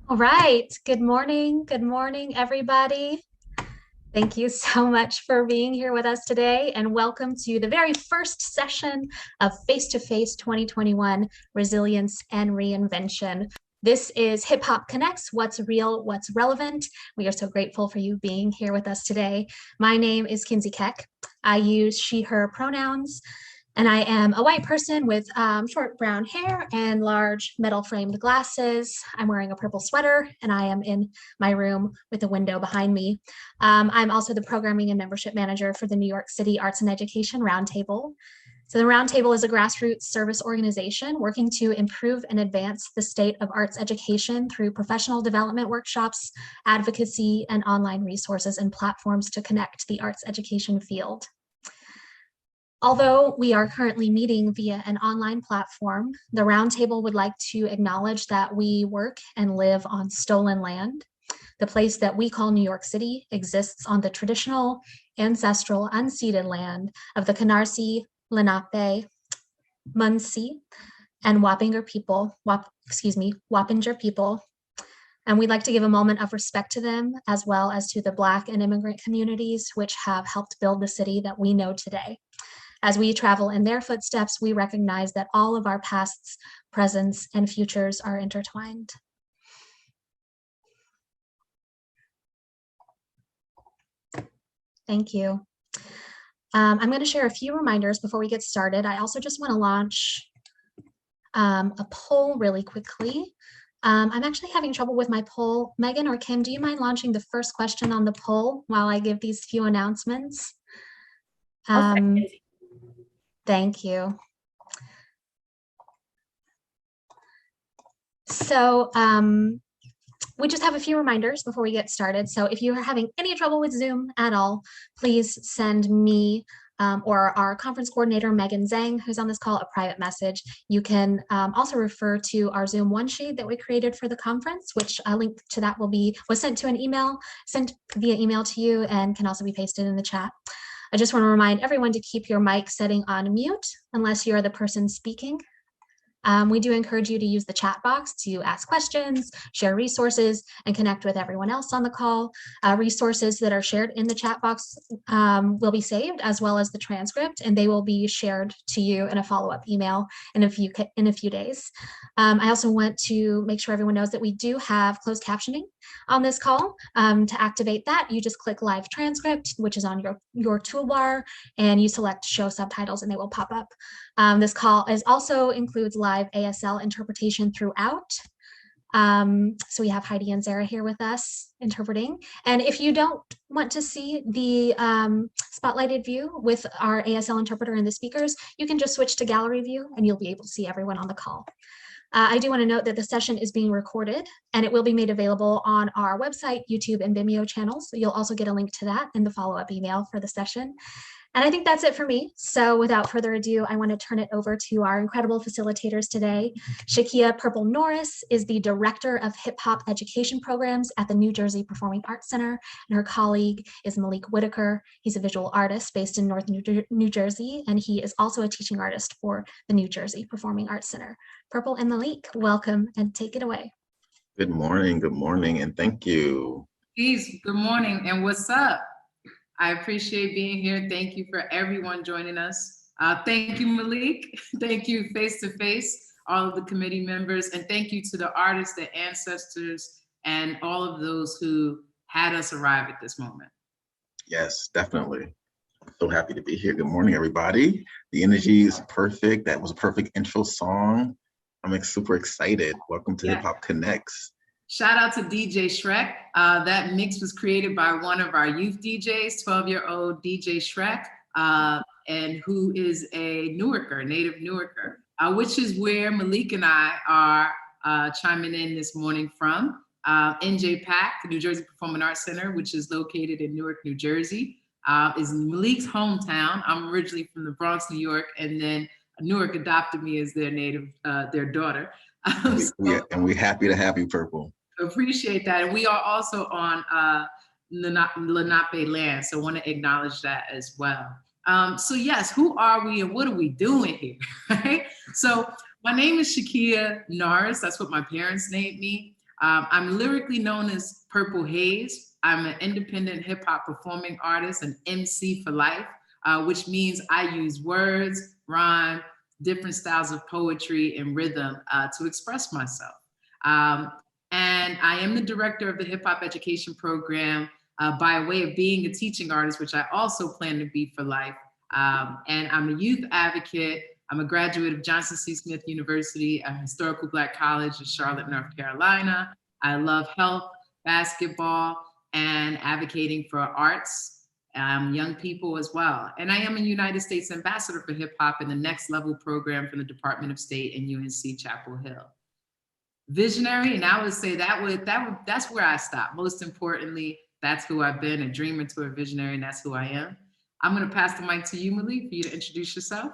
All right. Good morning. Good morning, everybody. Thank you so much for being here with us today, and welcome to the very first session of Face2Face 2021 Resilience and Reinvention. This is Hip Hop Connects, what's real, what's relevant. We are so grateful for you being here with us today. My name is Kinsey Keck. I use she, her pronouns. And I am a white person with short brown hair and large metal framed glasses. I'm wearing a purple sweater and I am in my room with a window behind me. I'm also the programming and membership manager for the New York City Arts and Education Roundtable. So the Roundtable is a grassroots service organization working to improve and advance the state of arts education through professional development workshops, advocacy, and online resources and platforms to connect the arts education field. Although we are currently meeting via an online platform, the Roundtable would like to acknowledge that we work and live on stolen land. The place that we call New York City exists on the traditional, ancestral, unceded land of the Canarsie, Lenape, Munsee, and Wappinger people, Wappinger people. And we'd like to give a moment of respect to them, as well as to the Black and immigrant communities which have helped build the city that we know today. As we travel in their footsteps, we recognize that all of our pasts, presents, and futures are intertwined. Thank you. I'm going to share a few reminders before we get started. I also just want to launch a poll really quickly. I'm actually having trouble with my poll. Megan or Kim, do you mind launching the first question on the poll while I give these few announcements? Thank you. So we just have a few reminders before we get started. So if you are having any trouble with Zoom at all, please send me or our conference coordinator, Megan Zhang, who's on this call, a private message. You can also refer to our Zoom one sheet that we created for the conference, which a link to that was sent via email to you and can also be pasted in the chat. I just want to remind everyone to keep your mic setting on mute unless you're the person speaking. We do encourage you to use the chat box to ask questions, share resources, and connect with everyone else on the call. Resources that are shared in the chat box will be saved, as well as the transcript, and they will be shared to you in a follow-up email in a few days. I also want to make sure everyone knows that we do have closed captioning on this call. To activate that, you just click live transcript, which is on your toolbar, and you select show subtitles and they will pop up. This call also includes live ASL interpretation throughout. So we have Heidi and Sarah here with us interpreting. And if you don't want to see the spotlighted view with our ASL interpreter and the speakers, you can just switch to gallery view and you'll be able to see everyone on the call. I do want to note that the session is being recorded and it will be made available on our website, YouTube, and Vimeo channels. So you'll also get a link to that in the follow-up email for the session. And I think that's it for me. So without further ado, I want to turn it over to our incredible facilitators today. Sheikia Purple Norris is the Director of Hip Hop Education Programs at the New Jersey Performing Arts Center, and her colleague is Malik Whitaker. He's a visual artist based in North New Jersey, and he is also a teaching artist for the New Jersey Performing Arts Center. Purple and Malik, welcome and take it away. Good morning, and thank you. Please, good morning, and what's up? I appreciate being here. Thank you for everyone joining us. Thank you, Malik. Thank you, Face2Face, all of the committee members, and thank you to the artists, the ancestors, and all of those who had us arrive at this moment. Yes, definitely. So happy to be here. Good morning, everybody. The energy is perfect. That was a perfect intro song. I'm super excited. Welcome to Hip Hop Connects. Shout out to DJ Shrek. That mix was created by one of our youth DJs, 12-year-old DJ Shrek, and who is a Newarker, native Newarker, which is where Malik and I are chiming in this morning from. NJPAC, the New Jersey Performing Arts Center, which is located in Newark, New Jersey, is Malik's hometown. I'm originally from the Bronx, New York, and then Newark adopted me as their daughter. And we're happy to have you, Purple. Appreciate that. And we are also on Lenape land, so I want to acknowledge that as well. So yes, who are we and what are we doing here, right? So my name is Sheikia Norris. That's what my parents named me. I'm lyrically known as Purple Haze. I'm an independent hip hop performing artist, an MC for life, which means I use words, rhyme, different styles of poetry and rhythm to express myself. And I am the director of the hip hop education program by way of being a teaching artist, which I also plan to be for life. And I'm a youth advocate. I'm a graduate of Johnson C. Smith University, a historical Black college in Charlotte, North Carolina. I love health, basketball, and advocating for arts, young people as well. And I am a United States Ambassador for Hip Hop in the Next Level program from the Department of State and UNC Chapel Hill. Visionary, and I would say that's where I stop. Most importantly, that's who I've been, a dreamer to a visionary, and that's who I am. I'm gonna pass the mic to you, Malik, for you to introduce yourself.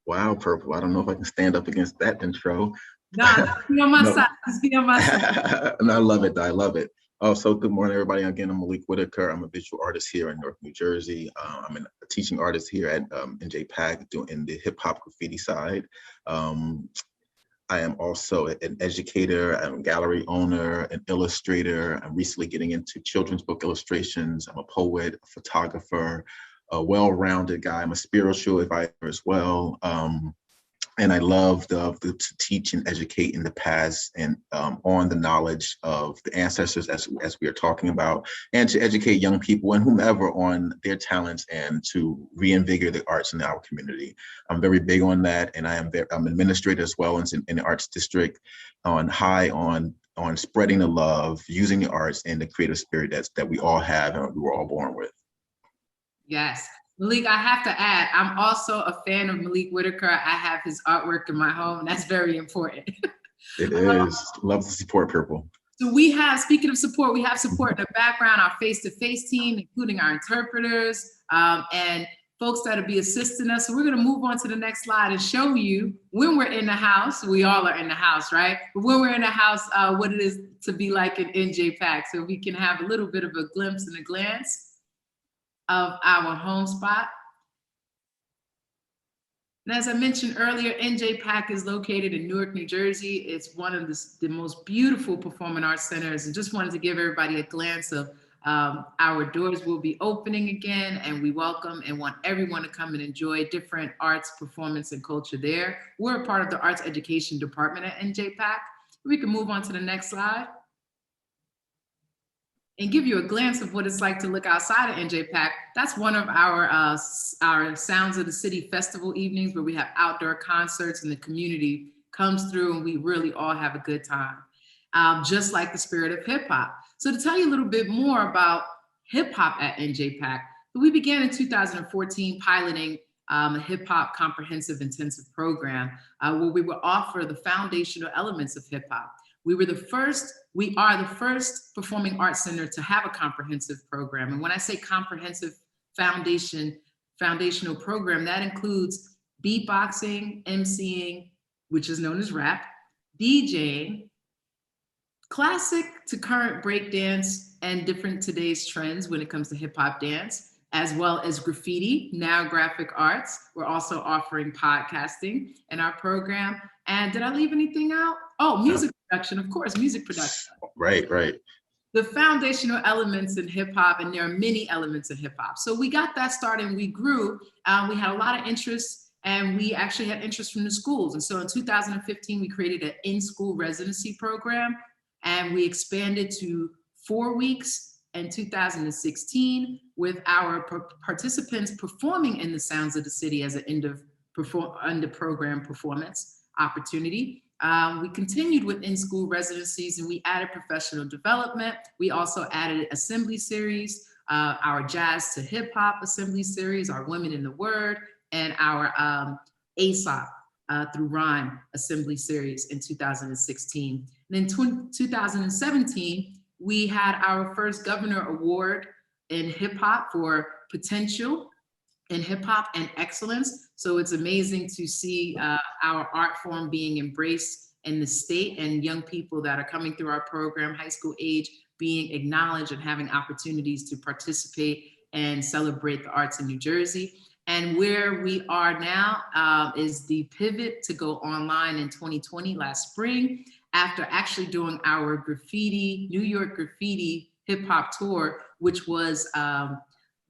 Wow, Purple. I don't know if I can stand up against that intro. No, be on my side. Just be on my side. And I love it. I love it. So good morning, everybody. Again, I'm Malik Whitaker. I'm a visual artist here in Newark, New Jersey. I'm a teaching artist here at NJPAC doing the hip hop graffiti side. I am also an educator, a gallery owner, an illustrator. I'm recently getting into children's book illustrations. I'm a poet, a photographer, a well-rounded guy. I'm a spiritual advisor as well. And I love to teach and educate in the past and on the knowledge of the ancestors as we are talking about, and to educate young people and whomever on their talents and to reinvigorate the arts in our community. I'm very big on that, and I'm administrator as well in the arts district, on spreading the love, using the arts and the creative spirit that we all have and we were all born with. Yes. Malik, I have to add, I'm also a fan of Malik Whitaker. I have his artwork in my home, and that's very important. It is. Love to support Purple. So we have, speaking of support, we have support in the background, our Face2Face team, including our interpreters and folks that'll be assisting us. So we're gonna move on to the next slide and show you when we're in the house, we all are in the house, right? But when we're in the house, what it is to be like an NJPAC. So we can have a little bit of a glimpse and a glance of our home spot. And as I mentioned earlier, NJPAC is located in Newark, New Jersey. It's one of the most beautiful performing arts centers, and just wanted to give everybody a glance of our doors will be opening again, and we welcome and want everyone to come and enjoy different arts, performance, and culture there. We're a part of the arts education department at NJPAC. We can move on to the next slide and give you a glance of what it's like to look outside of NJPAC. That's one of our Sounds of the City festival evenings where we have outdoor concerts and the community comes through and we really all have a good time, just like the spirit of hip hop. So to tell you a little bit more about hip hop at NJPAC, we began in 2014 piloting a hip hop comprehensive intensive program where we would offer the foundational elements of hip hop. We are the first performing arts center to have a comprehensive program. And when I say comprehensive foundational program, that includes beatboxing, MCing, which is known as rap, DJing, classic to current breakdance, and different today's trends when it comes to hip hop dance, as well as graffiti, now graphic arts. We're also offering podcasting in our program. And did I leave anything out? Oh, music production, of course, music production. Right. The foundational elements in hip hop, and there are many elements in hip hop. So we got that started and we grew. We had a lot of interest, and we actually had interest from the schools. And so in 2015, we created an in-school residency program, and we expanded to 4 weeks in 2016 with our participants performing in the Sounds of the City as an end of program performance opportunity. We continued with in-school residencies, and we added professional development. We also added assembly series, our jazz to hip hop assembly series, our Women in the Word, and our ASOP through Rhyme assembly series in 2016. And in 2017, we had our first Governor Award in hip hop for potential in hip hop and excellence. So it's amazing to see our art form being embraced in the state, and young people that are coming through our program, high school age, being acknowledged and having opportunities to participate and celebrate the arts in New Jersey. And where we are now is the pivot to go online in 2020 last spring. after actually doing our New York graffiti hip hop tour, which was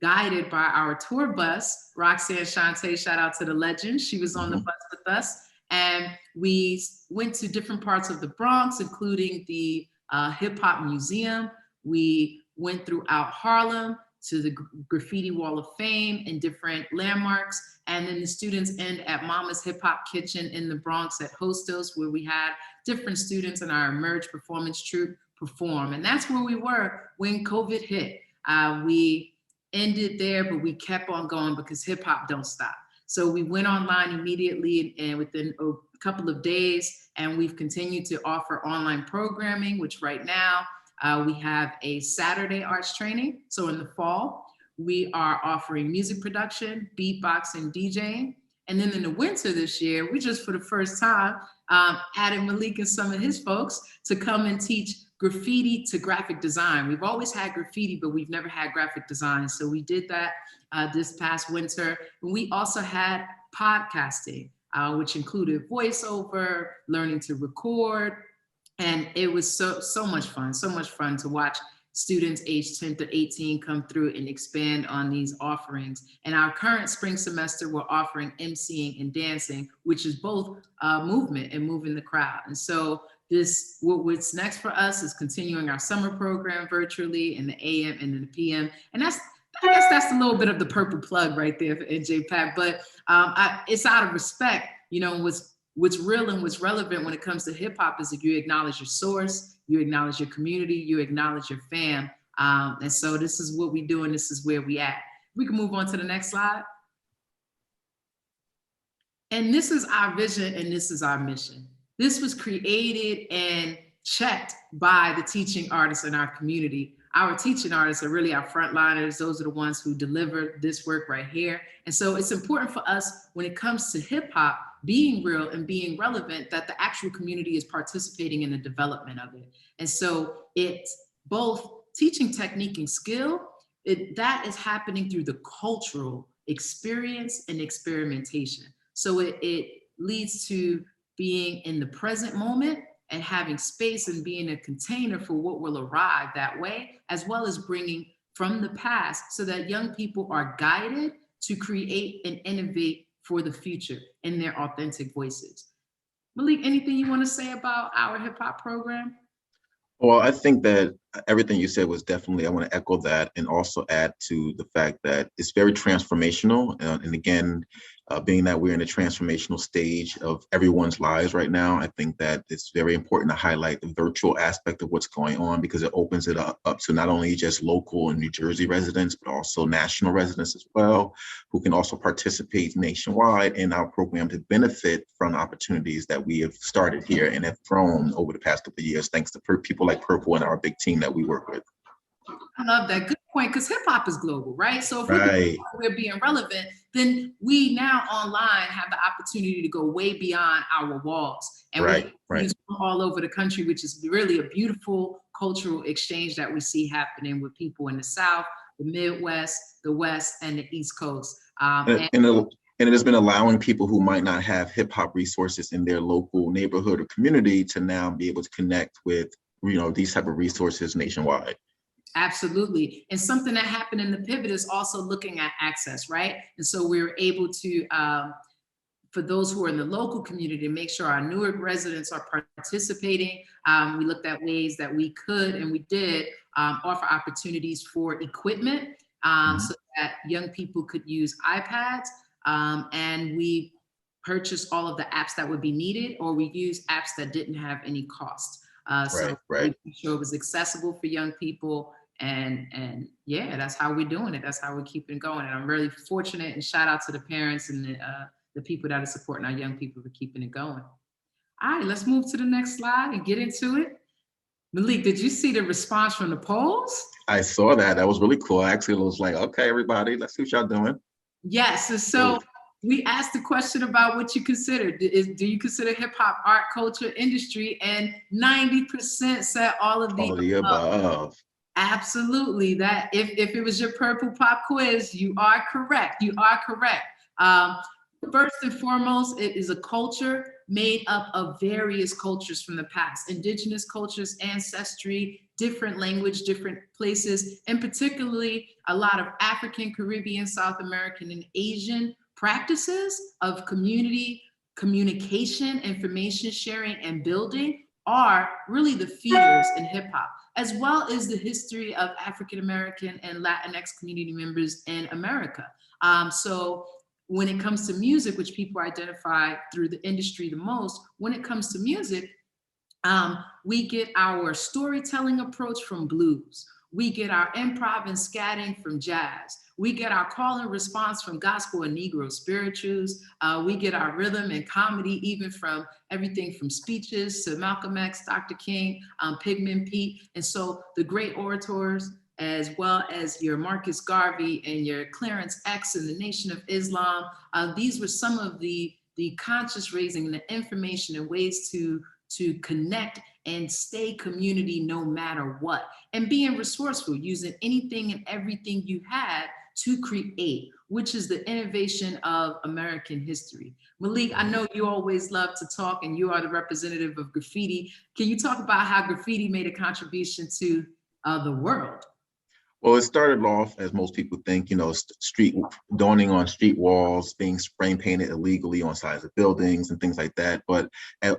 guided by our tour bus, Roxanne Shante, shout out to the legend. She was on the bus with us. And we went to different parts of the Bronx, including the Hip Hop Museum. We went throughout Harlem to the Graffiti Wall of Fame and different landmarks. And then the students end at Mama's Hip Hop Kitchen in the Bronx at Hostos, where we had different students in our Emerge performance troupe perform. And that's where we were when COVID hit. We ended there, but we kept on going because hip hop don't stop. So we went online immediately and within a couple of days, and we've continued to offer online programming, which right now we have a Saturday arts training. So in the fall, we are offering music production, beatboxing, DJing. And then in the winter this year, we just for the first time added Malik and some of his folks to come and teach graffiti to graphic design. We've always had graffiti, but we've never had graphic design. So we did that this past winter. And we also had podcasting, which included voiceover, learning to record. And it was so much fun to watch students aged 10 to 18 come through and expand on these offerings. And our current spring semester, we're offering emceeing and dancing, which is both movement and moving the crowd. And so what's next for us is continuing our summer program virtually in the AM and in the PM. And I guess that's a little bit of the purple plug right there for NJPAC, but it's out of respect, what's real and what's relevant when it comes to hip hop is that you acknowledge your source, you acknowledge your community, you acknowledge your fam. And so this is what we do and this is where we at. We can move on to the next slide. And this is our vision and this is our mission. This was created and checked by the teaching artists in our community. Our teaching artists are really our frontliners. Those are the ones who deliver this work right here. And so it's important for us when it comes to hip hop being real and being relevant that the actual community is participating in the development of it. And so it's both teaching technique and skill, that is happening through the cultural experience and experimentation. So it leads to being in the present moment and having space and being a container for what will arrive that way, as well as bringing from the past so that young people are guided to create and innovate for the future in their authentic voices. Malik, anything you want to say about our hip hop program? Well, I think that everything you said was definitely, I want to echo that and also add to the fact that it's very transformational. And again, being that we're in a transformational stage of everyone's lives right now, I think that it's very important to highlight the virtual aspect of what's going on because it opens it up to not only just local and New Jersey residents, but also national residents as well, who can also participate nationwide in our program to benefit from the opportunities that we have started here and have grown over the past couple of years, thanks to people like Purple and our big team that we work with. I love that. Good point, because hip hop is global, right? So if we're being relevant, then we now online have the opportunity to go way beyond our walls. And we all over the country, which is really a beautiful cultural exchange that we see happening with people in the South, the Midwest, the West, and the East Coast. And it has been allowing people who might not have hip hop resources in their local neighborhood or community to now be able to connect with, these type of resources nationwide. Absolutely. And something that happened in the pivot is also looking at access, right? And so we were able to, for those who are in the local community, make sure our Newark residents are participating. We looked at ways that we could, and we did, offer opportunities for equipment so that young people could use iPads. And we purchased all of the apps that would be needed, or we used apps that didn't have any cost. So making sure it was accessible for young people. And yeah, that's how we're doing it. That's how we're keeping it going. And I'm really fortunate, and shout out to the parents and the people that are supporting our young people for keeping it going. All right, let's move to the next slide and get into it. Malik, did you see the response from the polls? I saw that. That was really cool. Actually, I was like, okay, everybody, let's see what y'all doing. Yes, and so we asked the question about what you consider. Do you consider hip hop art, culture, industry? And 90% said all of the above. Absolutely. That if it was your purple pop quiz, you are correct. You are correct. First and foremost, it is a culture made up of various cultures from the past, indigenous cultures, ancestry, different language, different places, and particularly a lot of African, Caribbean, South American, and Asian practices of community communication, information sharing, and building are really the feeders in hip hop, as well as the history of African American and Latinx community members in America. So when it comes to music, which people identify through the industry the most, when it comes to music, we get our storytelling approach from blues. We get our improv and scatting from jazz. We get our call and response from gospel and Negro spirituals. We get our rhythm and comedy, even from everything from speeches to Malcolm X, Dr. King, Pigman Pete. And so the great orators, as well as your Marcus Garvey and your Clarence X and the Nation of Islam, these were some of the conscious raising and the information and ways to connect and stay community no matter what, and being resourceful, using anything and everything you had to create, which is the innovation of American history. Malik, I know you always love to talk, and you are the representative of graffiti. Can you talk about how graffiti made a contribution to the world? Well, it started off, as most people think, dawning on street walls, being spray painted illegally on sides of buildings and things like that. But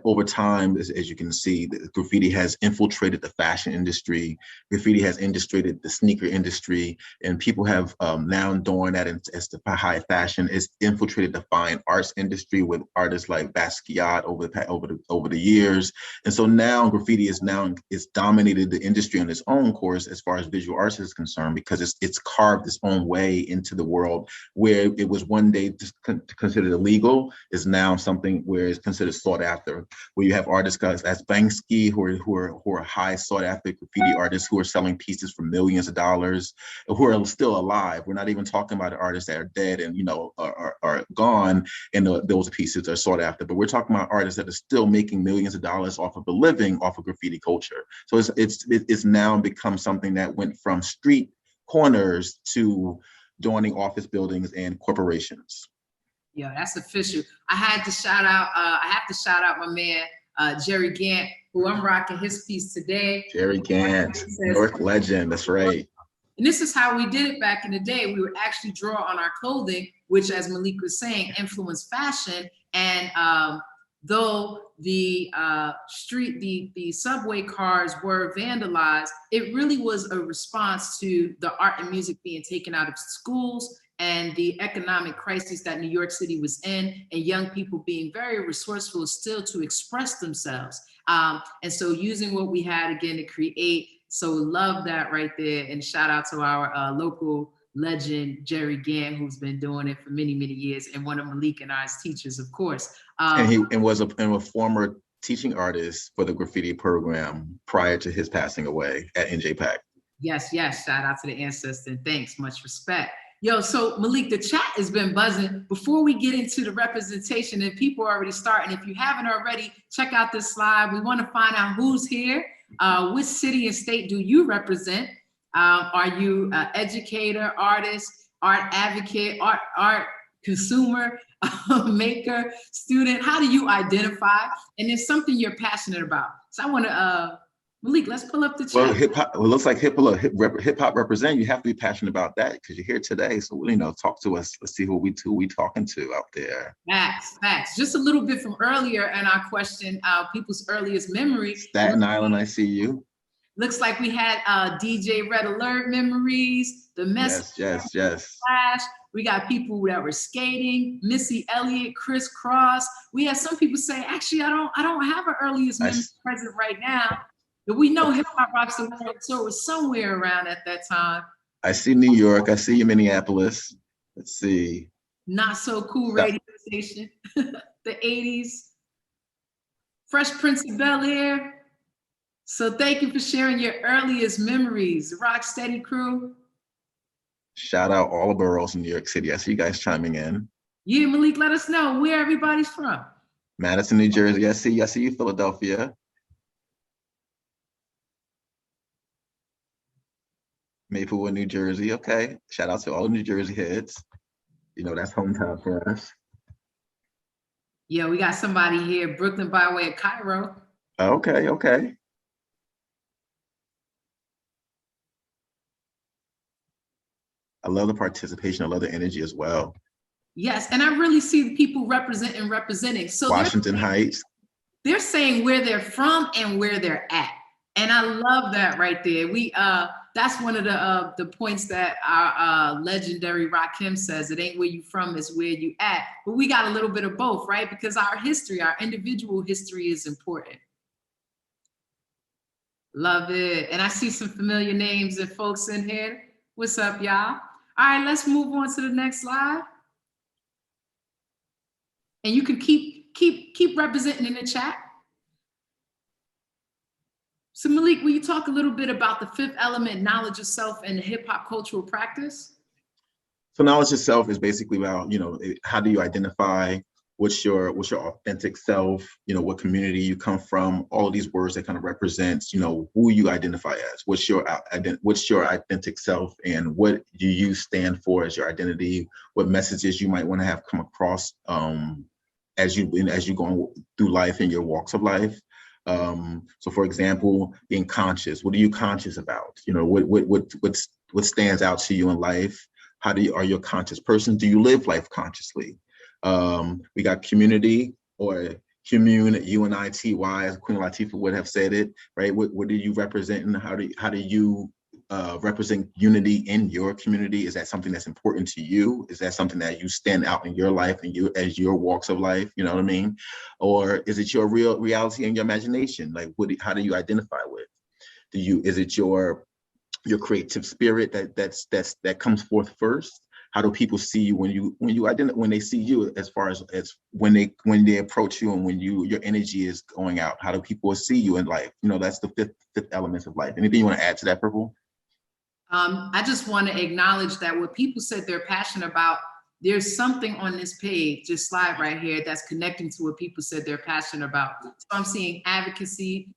over time, as you can see, the graffiti has infiltrated the fashion industry. Graffiti has infiltrated the sneaker industry, and people have now dawned that as the high fashion is infiltrated the fine arts industry with artists like Basquiat over the years. And so now graffiti is dominated the industry on its own course as far as visual arts is concerned, because it's carved its own way into the world, where it was one day considered illegal is now something where it's considered sought after, where you have artists as Banksy who are high sought after graffiti artists who are selling pieces for millions of dollars, who are still alive. We're not even talking about artists that are dead and are gone, and those pieces are sought after, but we're talking about artists that are still making millions of dollars off of a living off of graffiti culture. So it's now become something that went from street corners to adorning office buildings and corporations. Yeah, that's official. I have to shout out my man, Jerry Gant, who I'm rocking his piece today. Jerry Gant, North legend, that's right. And this is how we did it back in the day. We would actually draw on our clothing, which, as Malik was saying, influenced fashion. And though the subway cars were vandalized, it really was a response to the art and music being taken out of schools and the economic crisis that New York City was in, and young people being very resourceful still to express themselves. And so using what we had again to create. So love that right there. And shout out to our local legend, Jerry Gant, who's been doing it for many, many years, and one of Malik and I's teachers, of course. And was a former teaching artist for the graffiti program prior to his passing away at NJPAC. Yes, shout out to the ancestor. Thanks, much respect. Yo, so Malik, the chat has been buzzing. Before we get into the representation, and people are already starting, if you haven't already, check out this slide. We want to find out who's here. Which city and state do you represent? Are you an educator, artist, art advocate, art consumer, maker, student? How do you identify? And it's something you're passionate about. So I want to, Malik, let's pull up the chat. Well, it looks like hip hop represent. You have to be passionate about that because you're here today. So talk to us. Let's see who we talking to out there. Facts. Just a little bit from earlier in our question, people's earliest memories. Staten Island, I see you. Looks like we had DJ Red Alert memories, the mess. Yes. Flash. We got people that were skating, Missy Elliott, Criss Cross. We had some people say, actually, I don't have an earliest memory present right now. But we know Hip Hop Rocks the World Tour was somewhere around at that time. I see New York. I see you, Minneapolis. Let's see. Not So Cool radio station, the 80s. Fresh Prince of Bel-Air. So thank you for sharing your earliest memories. Rocksteady crew. Shout out all the boroughs in New York City. I see you guys chiming in. Yeah, Malik, let us know where everybody's from. Madison, New Jersey. I see you, Philadelphia. Maplewood, New Jersey. Okay. Shout out to all the New Jersey heads. That's hometown for us. Yeah, we got somebody here, Brooklyn by way of Cairo. Okay, okay. I love the participation. I love the energy as well. Yes, and I really see the people representing. So Washington Heights. They're saying where they're from and where they're at. And I love that right there. That's one of the points that our legendary Rakim says. It ain't where you from, it's where you at. But we got a little bit of both, right? Because our history, our individual history is important. Love it. And I see some familiar names and folks in here. What's up, y'all? All right, let's move on to the next slide. And you can keep representing in the chat. So Malik, will you talk a little bit about the fifth element, knowledge of self, and the hip hop cultural practice? So knowledge of self is basically about, how do you identify what's your authentic self, what community you come from, all of these words that kind of represents, who you identify as, what's your authentic self, and what do you stand for as your identity, what messages you might want to have come across as you go through life in your walks of life. So for example, being conscious, what are you conscious about? What stands out to you in life? Are you a conscious person? Do you live life consciously? We got community, or commune, UNITY, as Queen Latifah would have said it, right? What do you represent, and how do you represent unity in your community? Is that something that's important to you? Is that something that you stand out in your life and as your walks of life? You know what I mean? Or is it your real reality and your imagination? Like, how do you identify with? Is it your creative spirit that comes forth first? How do people see you when they see you, as far as when they approach you, and when your energy is going out? How do people see you in life? That's the fifth element of life. Anything you want to add to that, Purple? I just want to acknowledge that what people said they're passionate about, there's something on this page, this slide right here, that's connecting to what people said they're passionate about. So I'm seeing advocacy,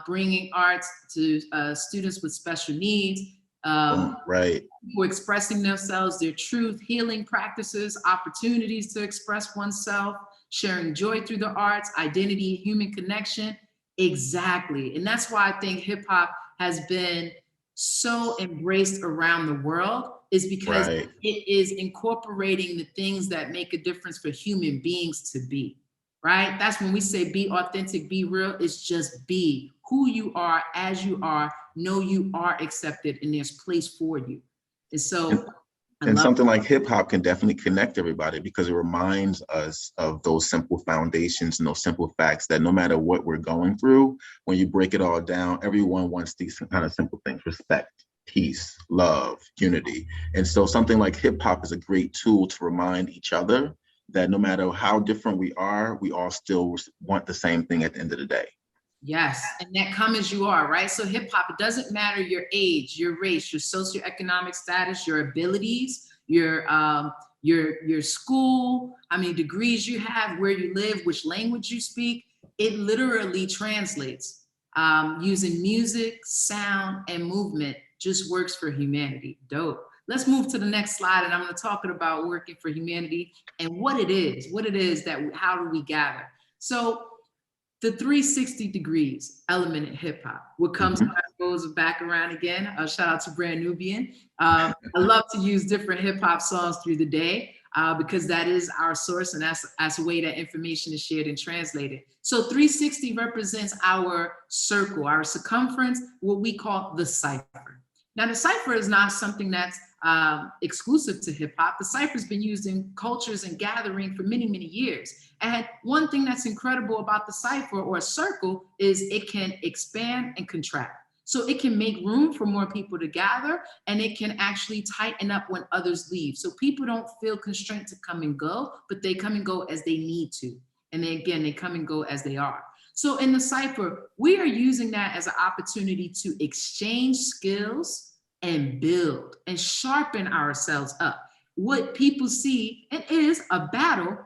bringing arts to students with special needs, right. people expressing themselves, their truth, healing practices, opportunities to express oneself, sharing joy through the arts, identity, human connection. Exactly. And that's why I think hip hop has been so embraced around the world, is because right. It is incorporating the things that make a difference for human beings to be, right? That's when we say be authentic, be real. It's just be who you are, as you are, know you are accepted, and there's place for you. And so and something like hip hop can definitely connect everybody, because it reminds us of those simple foundations and those simple facts that no matter what we're going through, when you break it all down, everyone wants these kind of simple things: respect, peace, love, unity. And so something like hip hop is a great tool to remind each other that no matter how different we are, we all still want the same thing at the end of the day. Yes, and that come as you are, right? So hip hop, it doesn't matter your age, your race, your socioeconomic status, your abilities, your school, how many degrees you have, where you live, which language you speak. It literally translates. Using music, sound, and movement just works for humanity. Dope. Let's move to the next slide, and I'm going to talk about working for humanity and what it is that, how do we gather? So the 360 degrees element in hip hop. What comes goes back around again. Shout out to Brand Nubian. I love to use different hip hop songs through the day because that is our source, and that's a way that information is shared and translated. So 360 represents our circle, our circumference, what we call the cipher. Now, the cipher is not something that's exclusive to hip hop. The cipher has been used in cultures and gathering for many, many years. And one thing that's incredible about the cipher or a circle is it can expand and contract. So it can make room for more people to gather, and it can actually tighten up when others leave. So people don't feel constrained to come and go, but they come and go as they need to. And then again, they come and go as they are. So in the cipher, we are using that as an opportunity to exchange skills and build and sharpen ourselves up. What people see, it is a battle.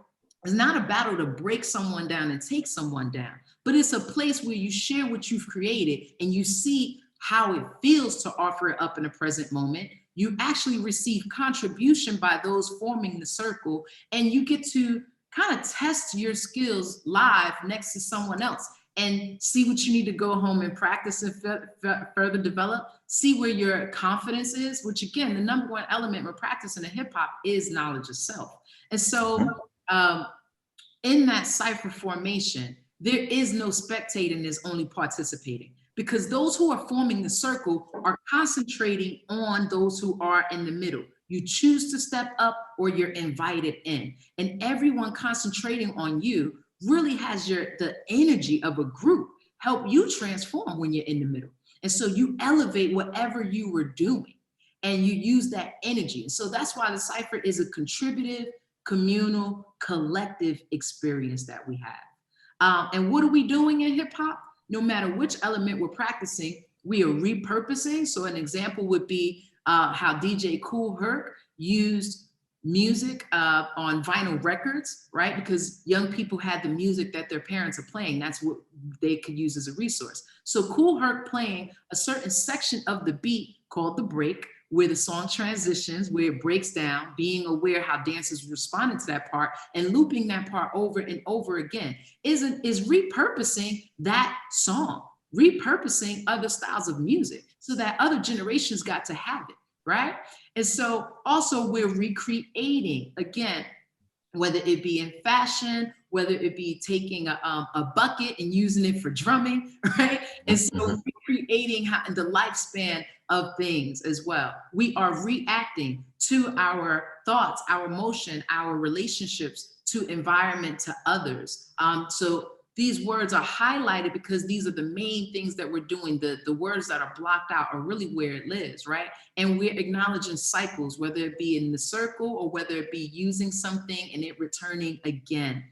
It's not a battle to break someone down and take someone down, but it's a place where you share what you've created and you see how it feels to offer it up in a present moment. You actually receive contribution by those forming the circle, and you get to kind of test your skills live next to someone else and see what you need to go home and practice and further develop. See where your confidence is, which again, the number one element we're practicing in hip hop is knowledge of self. And so in that cipher formation, there is no spectating, there's only participating, because those who are forming the circle are concentrating on those who are in the middle. You choose to step up or you're invited in, and everyone concentrating on you really has the energy of a group help you transform when you're in the middle. And so you elevate whatever you were doing and you use that energy. And so that's why the cipher is a contributive, communal, collective experience that we have. And what are we doing in hip hop? No matter which element we're practicing, we are repurposing. So an example would be how DJ Kool Herc used music on vinyl records, right? Because young people had the music that their parents are playing. That's what they could use as a resource. So Kool Herc playing a certain section of the beat called the break, where the song transitions, where it breaks down, being aware how dancers responded to that part and looping that part over and over again is repurposing that song, repurposing other styles of music so that other generations got to have it, right? And so also we're recreating, again, whether it be in fashion, whether it be taking a bucket and using it for drumming, right? And so recreating the lifespan of things as well. We are reacting to our thoughts, our emotion, our relationships to environment, to others. So these words are highlighted because these are the main things that we're doing. The words that are blocked out are really where it lives, right? And we're acknowledging cycles, whether it be in the circle or whether it be using something and it returning again.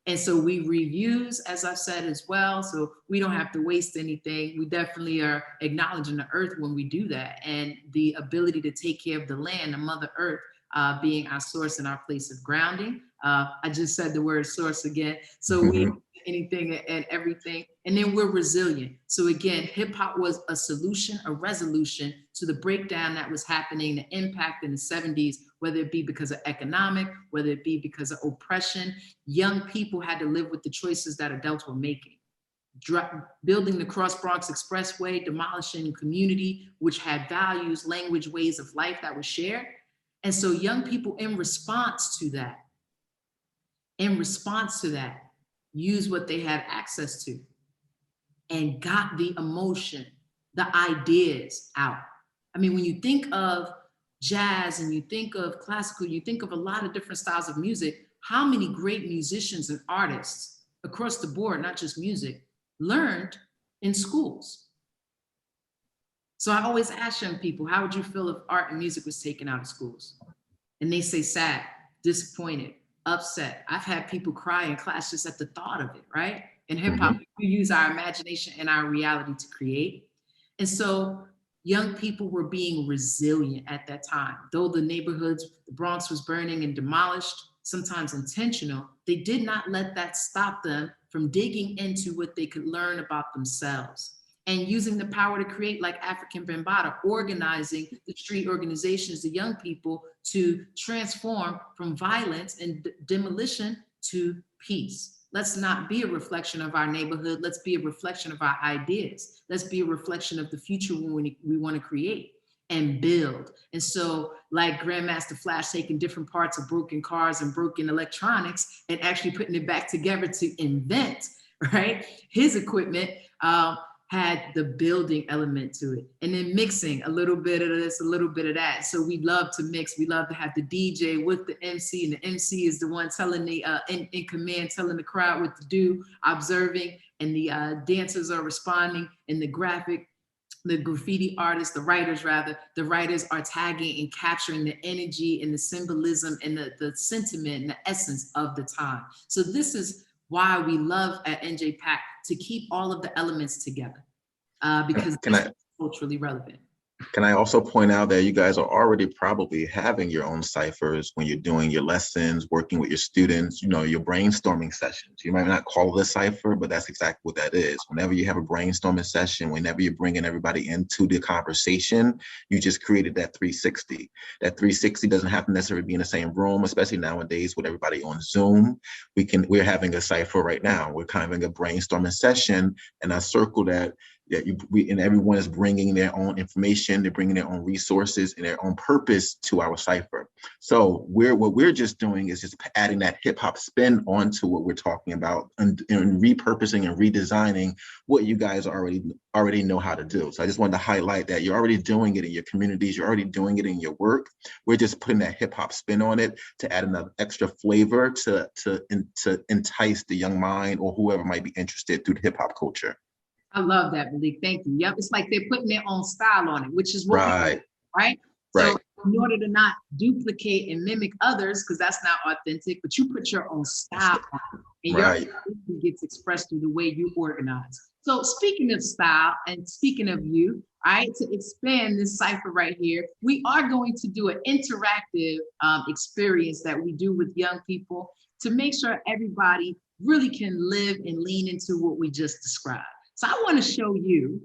And so we reuse, as I've said as well, so we don't have to waste anything. We definitely are acknowledging the earth when we do that, and the ability to take care of the land, the Mother Earth, being our source and our place of grounding. I just said the word source again. So we anything and everything. And then we're resilient. So again, hip hop was a solution, a resolution to the breakdown that was happening, the impact in the 70s, whether it be because of economic, whether it be because of oppression. Young people had to live with the choices that adults were making. Building the Cross Bronx Expressway, demolishing community, which had values, language, ways of life that was shared. And so young people in response to that, use what they had access to and got the emotion, the ideas out. I mean, when you think of jazz and you think of classical, you think of a lot of different styles of music, how many great musicians and artists across the board, not just music, learned in schools? So I always ask young people, how would you feel if art and music was taken out of schools? And they say sad, disappointed, upset. I've had people cry in class just at the thought of it, right? In hip hop, we use our imagination and our reality to create. And so young people were being resilient at that time. Though the neighborhoods, the Bronx was burning and demolished, sometimes intentional, they did not let that stop them from digging into what they could learn about themselves and using the power to create, like African Bambaataa, organizing the street organizations, the young people, to transform from violence and demolition to peace. Let's not be a reflection of our neighborhood. Let's be a reflection of our ideas. Let's be a reflection of the future we want to create and build. And so, like Grandmaster Flash taking different parts of broken cars and broken electronics and actually putting it back together to invent, right? His equipment, had the building element to it, and then mixing a little bit of this, a little bit of that. So we love to mix. We love to have the DJ with the MC, and the MC is the one telling the in command, telling the crowd what to do, observing, and the dancers are responding. And the graffiti artists, the writers are tagging and capturing the energy and the symbolism and the sentiment and the essence of the time. So this is why we love at NJ Pack to keep all of the elements together, because it's culturally relevant. Can I also point out that you guys are already probably having your own ciphers when you're doing your lessons, working with your students, your brainstorming sessions. You might not call it a cipher, but that's exactly what that is. Whenever you have a brainstorming session, whenever you're bringing everybody into the conversation, you just created that 360. That 360 doesn't have to necessarily be in the same room, especially nowadays with everybody on Zoom. We're having a cipher right now. We're kind of having a brainstorming session, and I circle that. Yeah, and everyone is bringing their own information, they're bringing their own resources and their own purpose to our cipher. So what we're just doing is just adding that hip hop spin onto what we're talking about and repurposing and redesigning what you guys already know how to do. So I just wanted to highlight that you're already doing it in your communities, you're already doing it in your work. We're just putting that hip hop spin on it to add another extra flavor to entice the young mind or whoever might be interested through the hip hop culture. I love that, Malik. Thank you. Yep. It's like they're putting their own style on it, which is what we do, right? Right. So in order to not duplicate and mimic others, because that's not authentic, but you put your own style on it, and your identity gets expressed through the way you organize. So speaking of style and speaking of you, right, to expand this cipher right here, we are going to do an interactive experience that we do with young people to make sure everybody really can live and lean into what we just described. So I want to show you,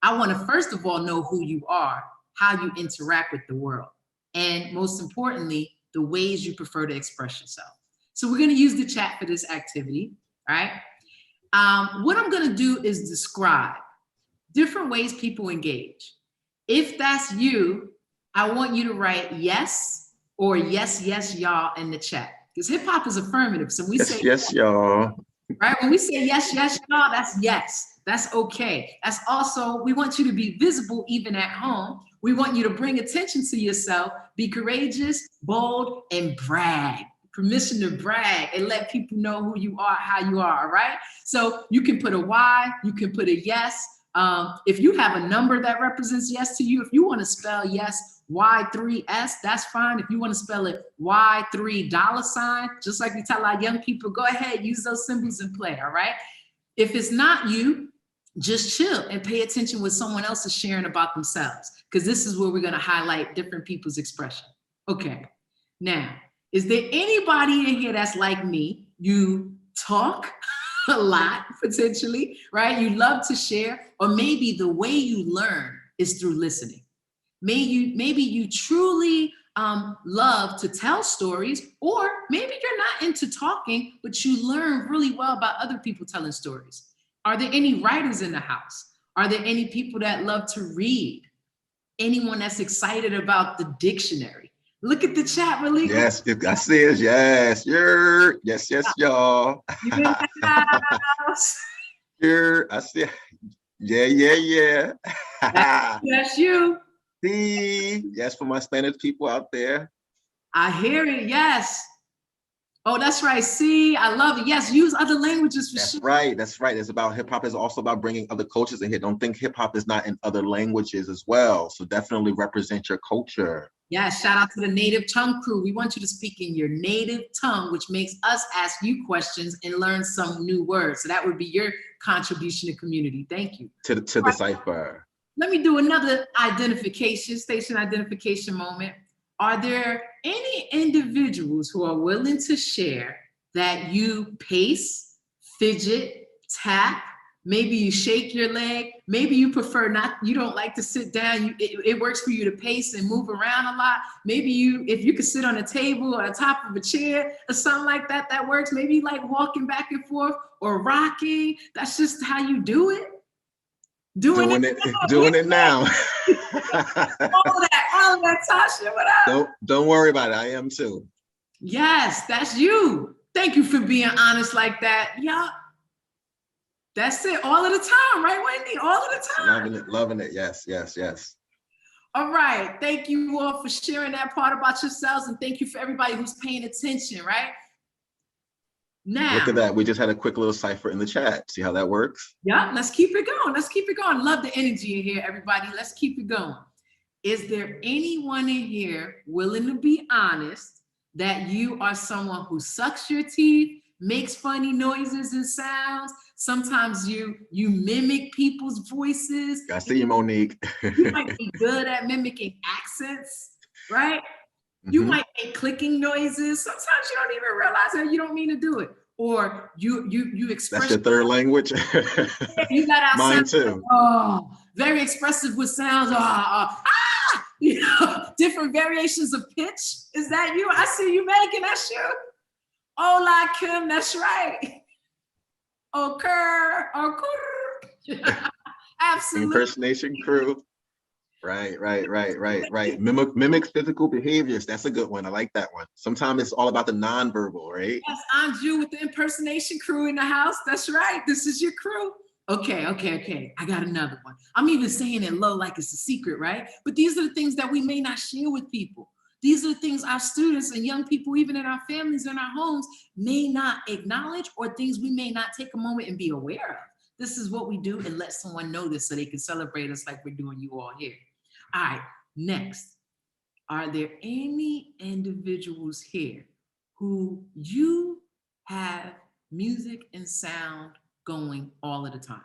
I want to first of all know who you are, how you interact with the world, and most importantly, the ways you prefer to express yourself. So we're going to use the chat for this activity, right? What I'm going to do is describe different ways people engage. If that's you, I want you to write yes or yes, yes, y'all in the chat. Because hip hop is affirmative. So we say yes, y'all. Right? When we say yes, yes, y'all, that's yes. That's okay. That's also, we want you to be visible even at home. We want you to bring attention to yourself, be courageous, bold, and brag. Permission to brag and let people know who you are, how you are, all right? So you can put a Y, you can put a yes. If you have a number that represents yes to you, if you want to spell yes, Y3S, that's fine. If you want to spell it Y3$, just like we tell our young people, go ahead, use those symbols and play, all right? If it's not you, just chill and pay attention what someone else is sharing about themselves, because this is where we're going to highlight different people's expression. Okay, now, is there anybody in here that's like me? You talk a lot, potentially, right? You love to share, or maybe the way you learn is through listening. Maybe you truly love to tell stories, or maybe you're not into talking, but you learn really well about other people telling stories. Are there any writers in the house? Are there any people that love to read? Anyone that's excited about the dictionary? Look at the chat, Malik. Yes, I see it. Yes, yes, y'all. You in the house? I see. Yeah. That's you. See, yes, for my Spanish people out there. I hear it, yes. Oh, that's right. See, I love it. Yes, use other languages for sure. That's right. It's about hip hop is also about bringing other cultures in here. Don't think hip hop is not in other languages as well. So definitely represent your culture. Yeah, shout out to the native tongue crew. We want you to speak in your native tongue, which makes us ask you questions and learn some new words. So that would be your contribution to community. Thank you. To the cipher. Let me do another station identification moment. Are there any individuals who are willing to share that you pace, fidget, tap, maybe you shake your leg, maybe you prefer not, you don't like to sit down, it works for you to pace and move around a lot. Maybe if you could sit on a table or on top of a chair or something like that, that works. Maybe you like walking back and forth or rocking. That's just how you do it. Doing it now. all of that, Tasha, what up? Don't worry about it. I am too. Yes, that's you. Thank you for being honest like that. Yeah. That's it. All of the time, right, Wendy? All of the time. Loving it. Yes. All right. Thank you all for sharing that part about yourselves, and thank you for everybody who's paying attention, right? Now, look at that. We just had a quick little cipher in the chat. See how that works? Yeah, let's keep it going. Love the energy in here, everybody. Let's keep it going. Is there anyone in here willing to be honest that you are someone who sucks your teeth, makes funny noises and sounds, Sometimes you mimic people's voices. I see you, Monique. You might be good at mimicking accents, right? You might make clicking noises. Sometimes you don't even realize that you don't mean to do it. Or you express. That's your third language? You got out Mine sounds, too. oh, very expressive with sounds. You know, different variations of pitch. Is that you? I see you making that shit. Hola, Kim, that's right. Absolutely. Impersonation crew. Right. Mimic physical behaviors. That's a good one. I like that one. Sometimes it's all about the nonverbal, right? Yes, I'm Jew with the impersonation crew in the house. That's right. This is your crew. Okay. I got another one. I'm even saying it low like it's a secret, right? But these are the things that we may not share with people. These are the things our students and young people, even in our families and our homes, may not acknowledge, or things we may not take a moment and be aware of. This is what we do, and let someone know this so they can celebrate us like we're doing you all here. All right, next. Are there any individuals here who you have music and sound going all of the time?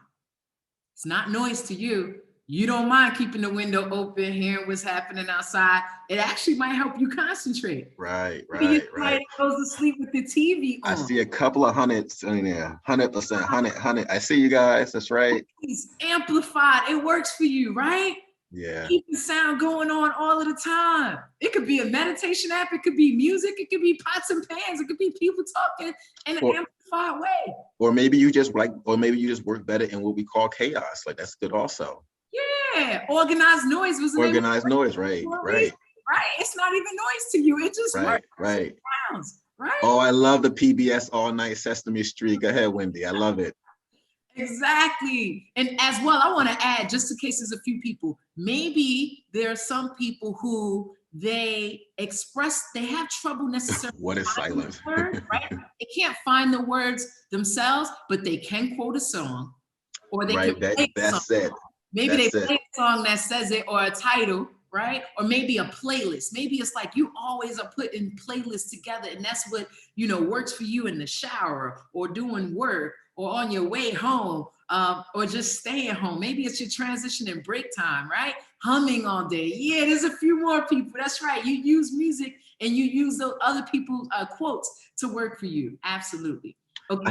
It's not noise to you. You don't mind keeping the window open, hearing what's happening outside. It actually might help you concentrate. Right. Goes to sleep with the TV on. I see a couple of hundreds in there. 100%, 100. I see you guys. That's right. It's amplified. It works for you, right? Yeah. Keep the sound going on all of the time. It could be a meditation app. It could be music. It could be pots and pans. It could be people talking in an amplified way. Or maybe you just work better in what we call chaos. Like, that's good also. Yeah. Organized noise was organized noise, right. It's not even noise to you. It just works. Right. Sounds, right. Oh, I love the PBS All Night Sesame Street. Go ahead, Wendy. I love it. Exactly. And as well, I want to add, just in case there's a few people, maybe there are some people who they have trouble necessarily. What is silence? Words, right? They can't find the words themselves, but they can quote a song, or they can play that's it. Maybe they play a song that says it, or a title, right? Or maybe a playlist. Maybe it's like you always are putting playlists together, and that's what, works for you in the shower, or doing work, or on your way home, or just staying home. Maybe it's your transition and break time, right? Humming all day. Yeah, there's a few more people. That's right. You use music and you use those other people's quotes to work for you. Absolutely. Okay. I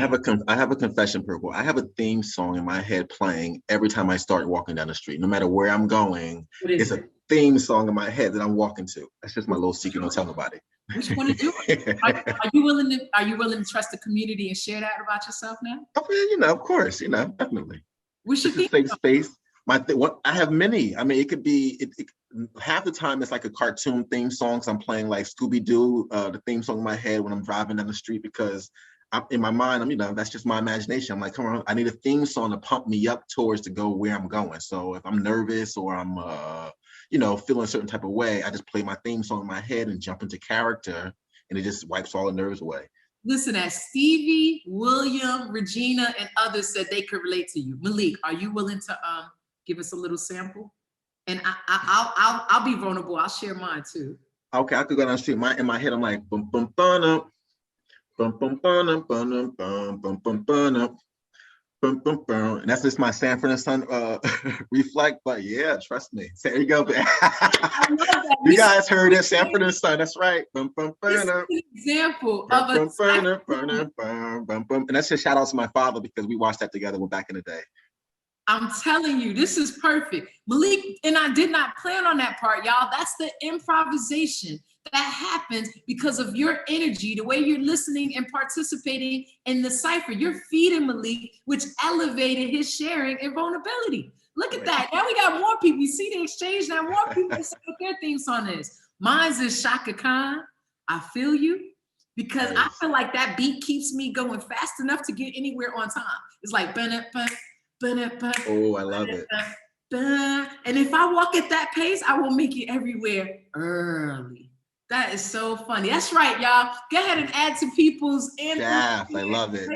have a confession, Purple. I have a theme song in my head playing every time I start walking down the street. No matter where I'm going, it's a theme song in my head that I'm walking to. That's just my little secret. Don't tell nobody. Which one is yours? Are you willing to trust the community and share that about yourself now? Oh, yeah, of course, definitely. We should be safe space. I have many. I mean, it could be half the time it's like a cartoon theme song. So I'm playing like Scooby-Doo, the theme song in my head when I'm driving down the street, because in my mind, that's just my imagination. I'm like, come on, I need a theme song to pump me up towards to go where I'm going. So if I'm nervous or I'm, feeling a certain type of way, I just play my theme song in my head and jump into character, and it just wipes all the nerves away. Listen, as Stevie, William, Regina, and others said they could relate to you. Malik, are you willing to give us a little sample? And I'll be vulnerable. I'll share mine too. Okay, I could go down the street. In my head, I'm like, bum bum bum bum bum bum bum bum bum bum bum. And that's just my Sanford and Son reflect, but yeah, trust me. So there you go. You guys heard it, Sanford and Son. That's right. This is an example of and that's just shout out to my father, because we watched that together back in the day. I'm telling you, this is perfect. Malik and I did not plan on that part, y'all. That's the improvisation that happens because of your energy, the way you're listening and participating in the cipher. You're feeding Malik, which elevated his sharing and vulnerability. Look at that. Now we got more people. You see the exchange now. More people say what their theme song is. Mine's is Shaka Khan, I Feel You, because I feel like that beat keeps me going fast enough to get anywhere on time. It's like, oh, I love it. And if I walk at that pace, I will make it everywhere early. That is so funny. That's right, y'all. Go ahead and add to people's I love it.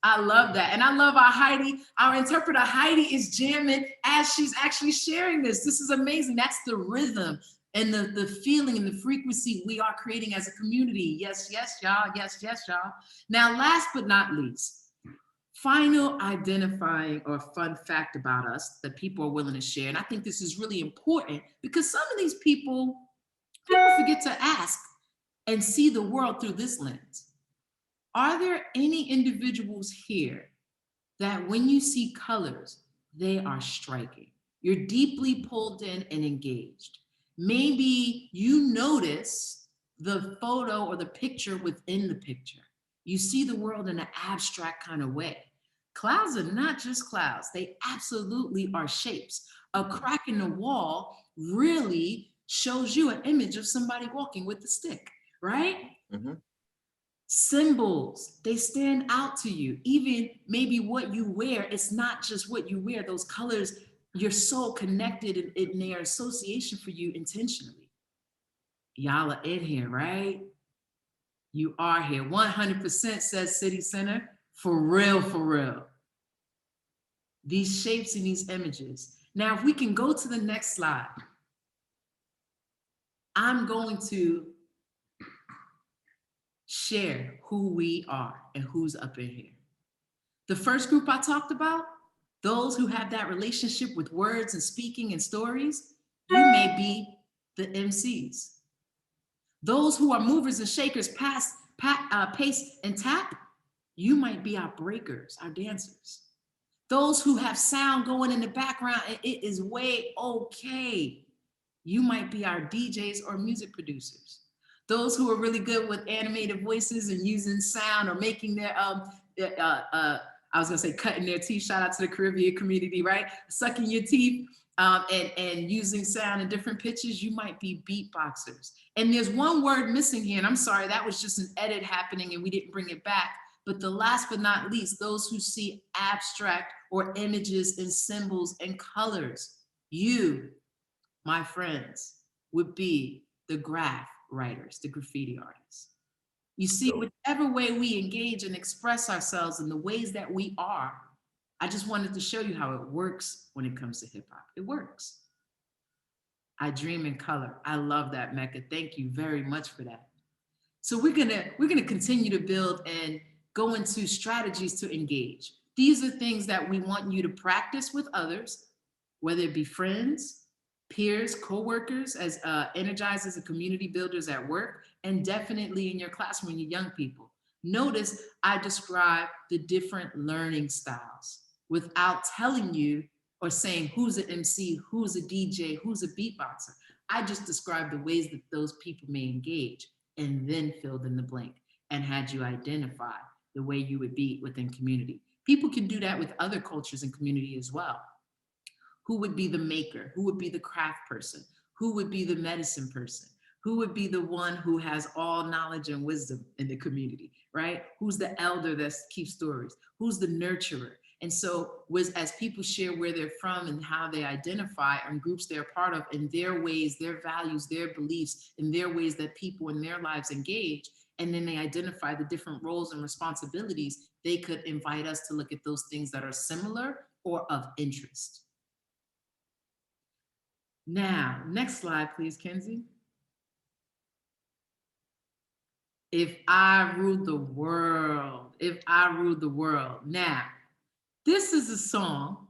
I love that. And I love our Heidi. Our interpreter Heidi is jamming as she's actually sharing this. This is amazing. That's the rhythm and the feeling and the frequency we are creating as a community. Yes, y'all. Yes, y'all. Now, last but not least, final identifying or fun fact about us that people are willing to share. And I think this is really important because some of these people forget to ask and see the world through this lens. Are there any individuals here that when you see colors, they are striking? You're deeply pulled in and engaged. Maybe you notice the photo or the picture within the picture. You see the world in an abstract kind of way. Clouds are not just clouds. They absolutely are shapes. A crack in the wall really shows you an image of somebody walking with a stick, right? Mm-hmm. Symbols, they stand out to you. Even maybe what you wear, it's not just what you wear. Those colors, you're so connected in their association for you intentionally. Y'all are in here, right? You are here. 100% says City Center. For real, for real. These shapes and these images. Now, if we can go to the next slide, I'm going to share who we are and who's up in here. The first group I talked about, those who have that relationship with words and speaking and stories, you may be the MCs. Those who are movers and shakers, pace and tap, you might be our breakers, our dancers. Those who have sound going in the background and it is way okay, you might be our DJs or music producers. Those who are really good with animated voices and using sound or making their, I was gonna say cutting their teeth, shout out to the Caribbean community, right? Sucking your teeth and using sound in different pitches, you might be beatboxers. And there's one word missing here, and I'm sorry, that was just an edit happening and we didn't bring it back. But the last but not least, those who see abstract or images and symbols and colors, you, my friends, would be the graph writers, the graffiti artists. You see, whichever way we engage and express ourselves in the ways that we are, I just wanted to show you how it works when it comes to hip hop. It works. I dream in color. I love that, Mecca. Thank you very much for that. So we're gonna continue to build and go into strategies to engage. These are things that we want you to practice with others, whether it be friends, peers, co-workers, as energizers and community builders at work, and definitely in your classroom, your young people. Notice I describe the different learning styles without telling you or saying who's an MC, who's a DJ, who's a beatboxer. I just described the ways that those people may engage and then filled in the blank and had you identify the way you would be within community. People can do that with other cultures and community as well. Who would be the maker? Who would be the craft person? Who would be the medicine person? Who would be the one who has all knowledge and wisdom in the community, right? Who's the elder that keeps stories? Who's the nurturer? And so as people share where they're from and how they identify and groups they're part of in their ways, their values, their beliefs, in their ways that people in their lives engage, and then they identify the different roles and responsibilities, they could invite us to look at those things that are similar or of interest. Now, next slide, please, Kenzie. If I ruled the world, if I ruled the world. Now, this is a song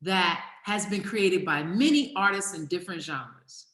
that has been created by many artists in different genres.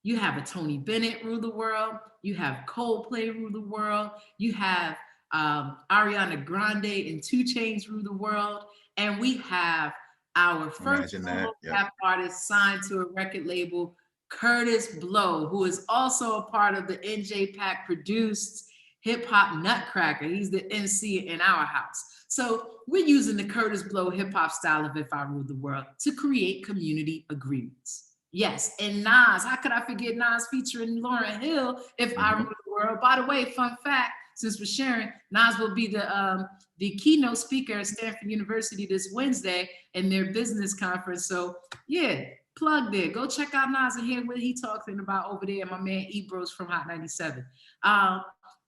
You have a Tony Bennett rule the world. You have Coldplay rule the world. You have Ariana Grande and 2 Chainz rule the world. And we have our first rap artist signed to a record label, Curtis Blow, who is also a part of the NJ Pack produced Hip Hop Nutcracker. He's the MC in our house. So we're using the Curtis Blow hip hop style of If I Ruled the World to create community agreements. Yes, and Nas, how could I forget Nas featuring Lauryn Hill, If I Ruled the World? By the way, fun fact, since we're sharing, Nas will be the keynote speaker at Stanford University this Wednesday in their business conference. So yeah, plug there. Go check out Nas and hear what he talking about over there. My man Ebros from Hot 97.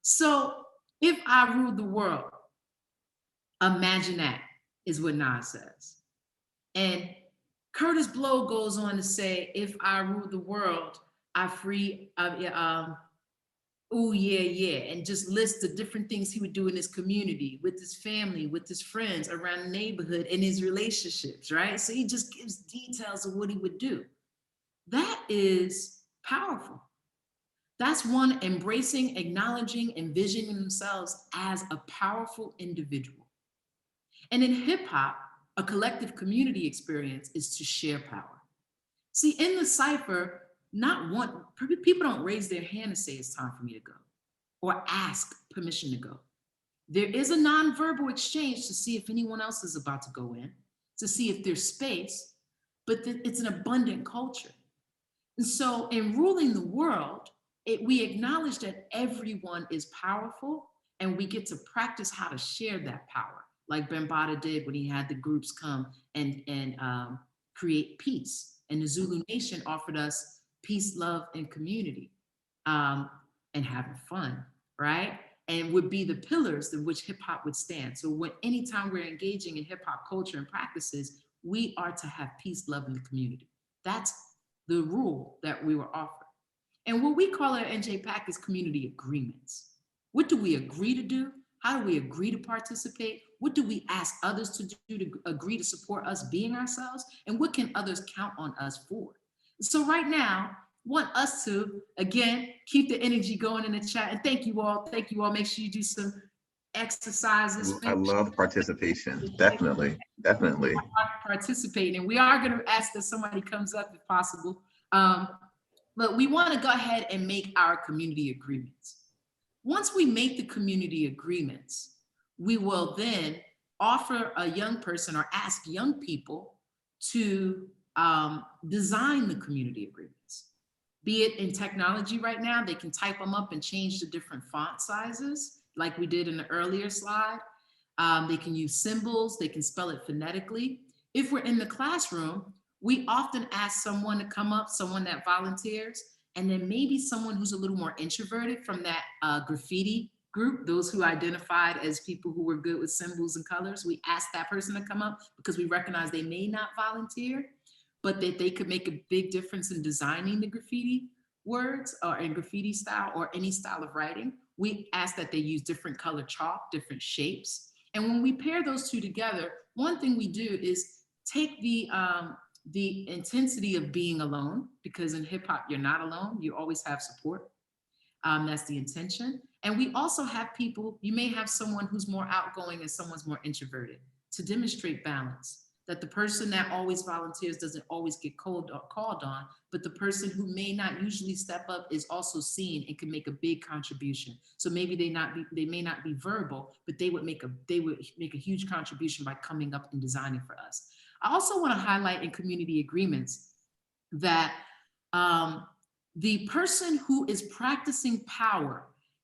So if I ruled the world, imagine that is what Nas says. And Curtis Blow goes on to say, if I ruled the world, I free Oh, yeah, yeah. And just list the different things he would do in his community, with his family, with his friends, around the neighborhood, in his relationships, right? So he just gives details of what he would do. That is powerful. That's one embracing, acknowledging, envisioning themselves as a powerful individual. And in hip hop, a collective community experience is to share power. See, in the cipher, not one, people don't raise their hand and say it's time for me to go or ask permission to go. There is a nonverbal exchange to see if anyone else is about to go in, to see if there's space, but it's an abundant culture. And so in ruling the world, we acknowledge that everyone is powerful and we get to practice how to share that power, like Bambaataa did when he had the groups come and create peace. And the Zulu Nation offered us peace, love, and community, and having fun, right? And would be the pillars in which hip hop would stand. So anytime we're engaging in hip hop culture and practices, we are to have peace, love, and the community. That's the rule that we were offered. And what we call at NJPAC is community agreements. What do we agree to do? How do we agree to participate? What do we ask others to do to agree to support us being ourselves? And what can others count on us for? So right now, want us to, again, keep the energy going in the chat. And thank you all. Thank you all. Make sure you do some exercises. I love participation. Definitely. Definitely. Participating. And we are going to ask that somebody comes up if possible. But we want to go ahead and make our community agreements. Once we make the community agreements, we will then offer a young person or ask young people to design the community agreements. Be it in technology right now, they can type them up and change the different font sizes, like we did in the earlier slide. They can use symbols, they can spell it phonetically. If we're in the classroom, we often ask someone to come up, someone that volunteers, and then maybe someone who's a little more introverted from that graffiti group, those who identified as people who were good with symbols and colors. We ask that person to come up because we recognize they may not volunteer, but that they could make a big difference in designing the graffiti words or in graffiti style or any style of writing. We ask that they use different color chalk, different shapes. And when we pair those two together, one thing we do is take the intensity of being alone, because in hip hop, you're not alone, you always have support. That's the intention. And we also have people, you may have someone who's more outgoing and someone's more introverted, to demonstrate balance, that the person that always volunteers doesn't always get called on, but the person who may not usually step up is also seen and can make a big contribution. So maybe they may not be verbal, but they would make a huge contribution by coming up and designing for us. I also want to highlight in community agreements that the person who is practicing power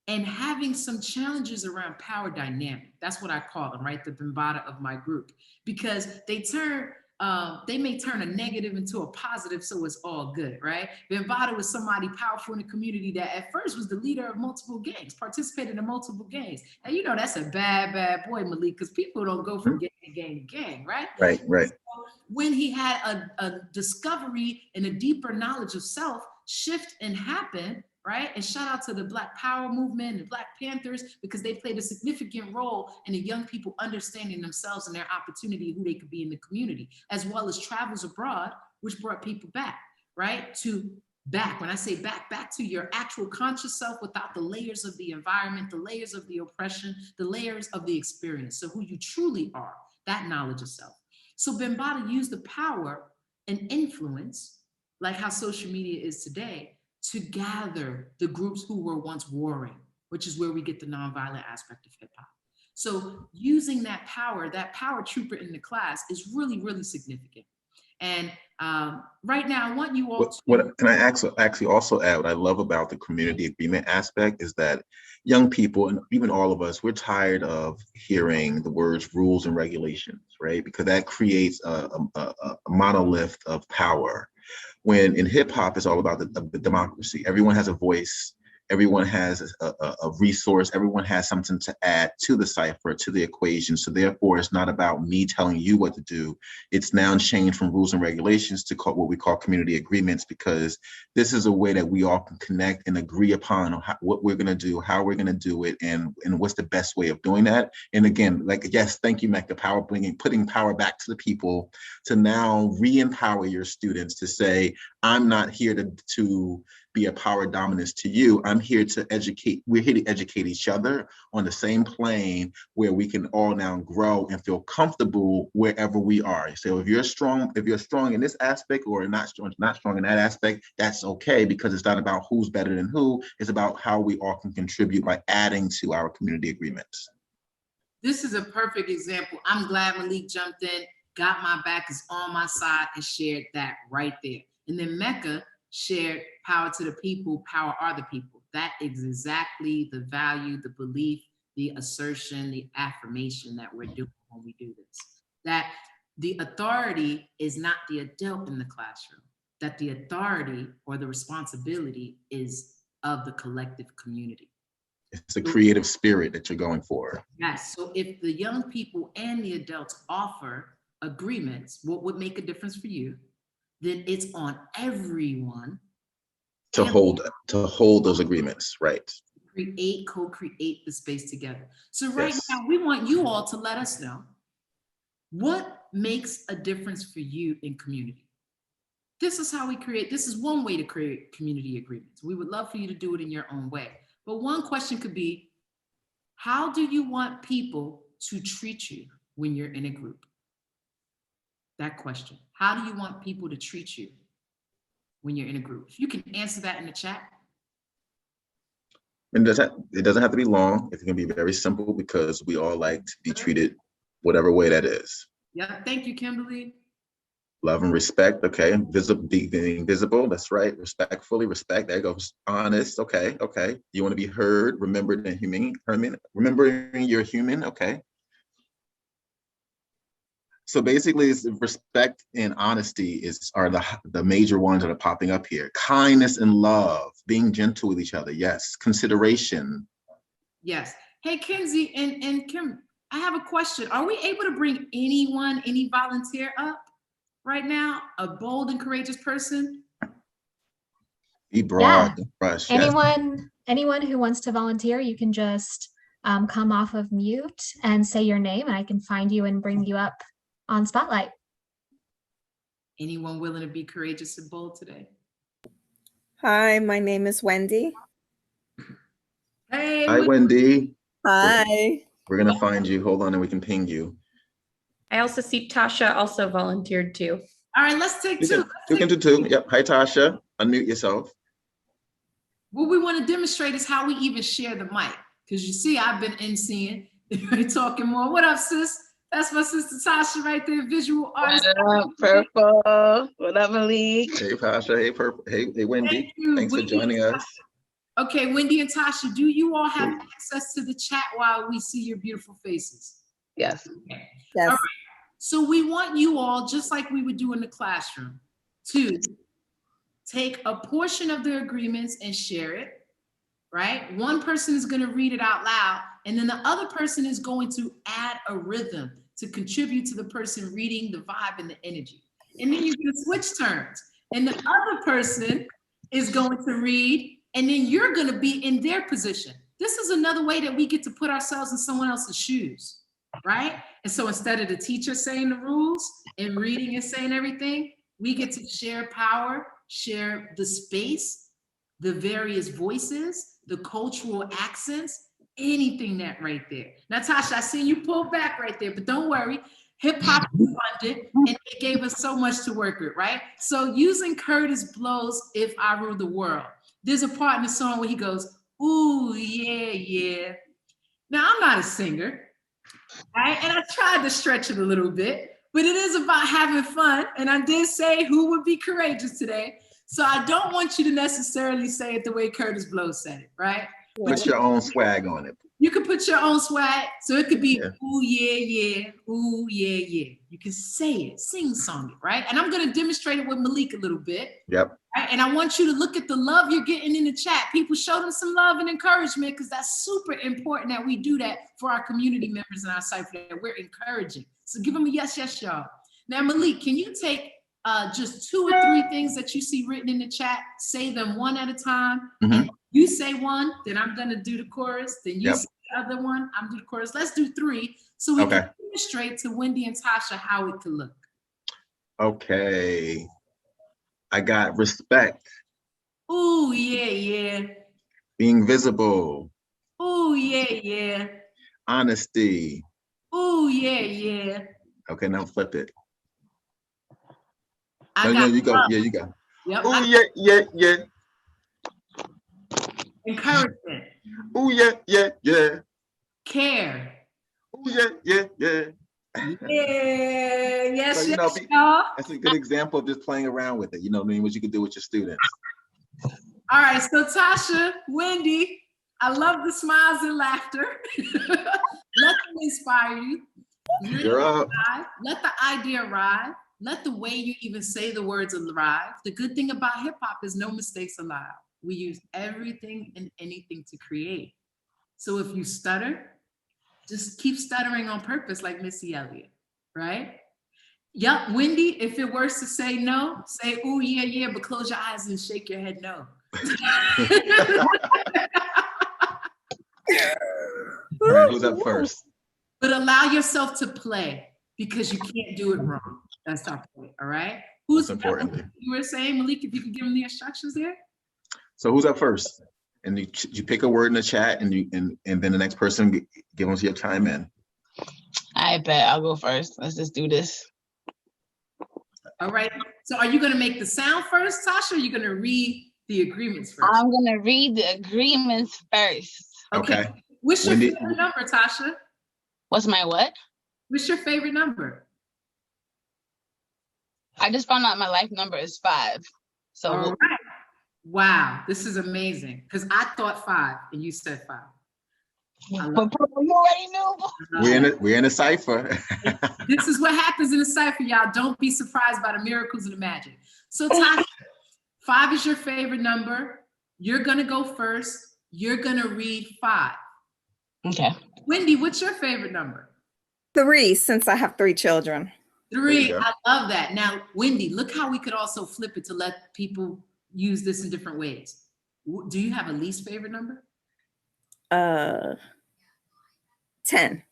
and having some challenges around power dynamic, that's what I call them, right? The Bambaataa of my group, because they may turn a negative into a positive, so it's all good, right? Bambaataa was somebody powerful in the community that at first was the leader of multiple gangs, participated in multiple gangs. And you know, that's a bad boy, Malik, because people don't go from gang to gang to gang, right? Right. So when he had a discovery and a deeper knowledge of self shift and happen, right? And shout out to the Black Power movement and Black Panthers, because they played a significant role in the young people understanding themselves and their opportunity, who they could be in the community, as well as travels abroad, which brought people back, right? When I say back to your actual conscious self without the layers of the environment, the layers of the oppression, the layers of the experience. So who you truly are, that knowledge of self. So Bambaataa used the power and influence, like how social media is today, to gather the groups who were once warring, which is where we get the nonviolent aspect of hip hop. So using that power trooper in the class is really, really significant. And right now, I want you all to— What can I actually also add? What I love about the community agreement aspect is that young people, and even all of us, we're tired of hearing the words rules and regulations, right? Because that creates a monolith of power. When in hip hop, it's all about the democracy. Everyone has a voice. everyone has a resource, everyone has something to add to the cipher, to the equation. So therefore, it's not about me telling you what to do. It's now changed from rules and regulations to what we call community agreements, because this is a way that we all can connect and agree upon what we're going to do, how we're going to do it, and what's the best way of doing that. And again, like, yes, thank you, Mecca, putting power back to the people to now re-empower your students to say, I'm not here to be a power dominance to you. I'm here to educate. We're here to educate each other on the same plane where we can all now grow and feel comfortable wherever we are. So if you're strong in this aspect or not strong in that aspect, that's okay, because it's not about who's better than who. It's about how we all can contribute by adding to our community agreements. This is a perfect example. I'm glad Malik jumped in, got my back, is on my side, and shared that right there. And then Mecca shared power to the people, power are the people. That is exactly the value, the belief, the assertion, the affirmation that we're doing when we do this. That the authority is not the adult in the classroom, that the authority or the responsibility is of the collective community. It's a creative spirit that you're going for. Yes, so if the young people and the adults offer agreements, what would make a difference for you, then it's on everyone to hold those agreements, right? Co-create the space together. So right now, we want you all to let us know what makes a difference for you in community. This is how we create, this is one way to create community agreements. We would love for you to do it in your own way. But one question could be, how do you want people to treat you when you're in a group? That question. How do you want people to treat you when you're in a group? If you can answer that in the chat. And it doesn't have to be long. It can be very simple, because we all like to be treated whatever way that is. Yeah, thank you, Kimberly. Love and respect, okay. Being visible, that's right. Respectfully, respect, there goes. Honest, okay. You want to be heard, remembered, and remembering you're human, okay. So basically, it's respect and honesty are the major ones that are popping up here. Kindness and love, being gentle with each other, yes. Consideration. Yes. Hey, Kenzie and Kim, I have a question. Are we able to bring any volunteer up right now? A bold and courageous person? Be broad, brush. Anyone who wants to volunteer, you can just come off of mute and say your name, and I can find you and bring you up on Spotlight. Anyone willing to be courageous and bold today? Hi, my name is Wendy. Hey, hi, Wendy. Hi. We're gonna find you. Hold on, and we can ping you. I also see Tasha also volunteered too. All right, let's take two. You can do two. Yep. Hi, Tasha. Unmute yourself. What we want to demonstrate is how we even share the mic. Because you see, I've been emceeing. We're talking more. What up, sis? That's my sister Tasha right there, visual artist. What up, Purple? What up, Malik? Hey, Tasha. Hey, Purple. Hey, Wendy. Thanks for joining us. Okay, Wendy and Tasha, do you all have access to the chat while we see your beautiful faces? Yes. Okay. Yes. All right. So we want you all, just like we would do in the classroom, to take a portion of the agreements and share it, right? One person is going to read it out loud, and then the other person is going to add a rhythm to contribute to the person reading, the vibe and the energy. And then you're going to switch turns, and the other person is going to read, and then you're going to be in their position. This is another way that we get to put ourselves in someone else's shoes, right? And so instead of the teacher saying the rules and reading and saying everything, we get to share power, share the space, the various voices, the cultural accents, anything that right there. Natasha, I see you pull back right there, but don't worry. Hip hop is funded, and it gave us so much to work with, right? So using Curtis Blow's If I Rule the World, there's a part in the song where he goes, ooh, yeah, yeah. Now, I'm not a singer, right? And I tried to stretch it a little bit, but it is about having fun. And I did say who would be courageous today. So I don't want you to necessarily say it the way Curtis Blow said it, right? Put your own swag on it. You can put your own swag. So it could be, Yeah. ooh, yeah, yeah. Ooh, yeah, yeah. You can say it, sing song it, right? And I'm going to demonstrate it with Malik a little bit. Yep. Right? And I want you to look at the love you're getting in the chat. People, show them some love and encouragement, because that's super important that we do that for our community members in our cipher, that we're encouraging. So give them a yes, yes, y'all. Now, Malik, can you take just 2 or 3 things that you see written in the chat, say them one at a time? And you say one, then I'm going to do the chorus. Then you say the other one, I'm do the chorus. Let's do 3 so we can demonstrate to Wendy and Tasha how it could look. Okay. I got respect. Ooh, yeah, yeah. Being visible. Ooh, yeah, yeah. Honesty. Ooh, yeah, yeah. Okay, now flip it. No, you go. love. Yeah, you go. Yep. Ooh, yeah. Encouragement. Ooh, yeah. Care. Ooh, yeah. Yeah. Yes, So, yes, y'all. that's a good example of just playing around with it. You know what I mean? What you can do with your students. All right, so Tasha, Wendy, I love the smiles and laughter. Let them inspire you. You're up. Let the idea arrive. Let the way you even say the words arrive. The good thing about hip hop is no mistakes allowed. We use everything and anything to create. So if you stutter, just keep stuttering on purpose, like Missy Elliott, right? Yep, Wendy, if it works to say no, say, ooh, yeah, but close your eyes and shake your head no. All right, who's up first? But allow yourself to play, because you can't do it wrong. That's our point, all right? Who's importantly? You were saying, Malik, if you could give them the instructions there? So who's up first? And you pick a word in the chat, and then the next person give them your time in. I bet I'll go first. Let's just do this. All right. So are you going to make the sound first, Tasha, or are you going to read the agreements first? I'm going to read the agreements first. Okay. What's your favorite number, Tasha? What's my what? What's your favorite number? I just found out my life number is 5. So all right. Wow, this is amazing, because I thought 5 and you said 5. But you already knew. We're in a cipher. This is what happens in a cipher, y'all. Don't be surprised by the miracles and the magic. So Tasha, 5 is your favorite number. You're gonna go first. You're gonna read 5. Okay. Wendy, what's your favorite number? 3, since I have 3 children. 3, I love that. Now, Wendy, look how we could also flip it to let people use this in different ways. Do you have a least favorite number? 10.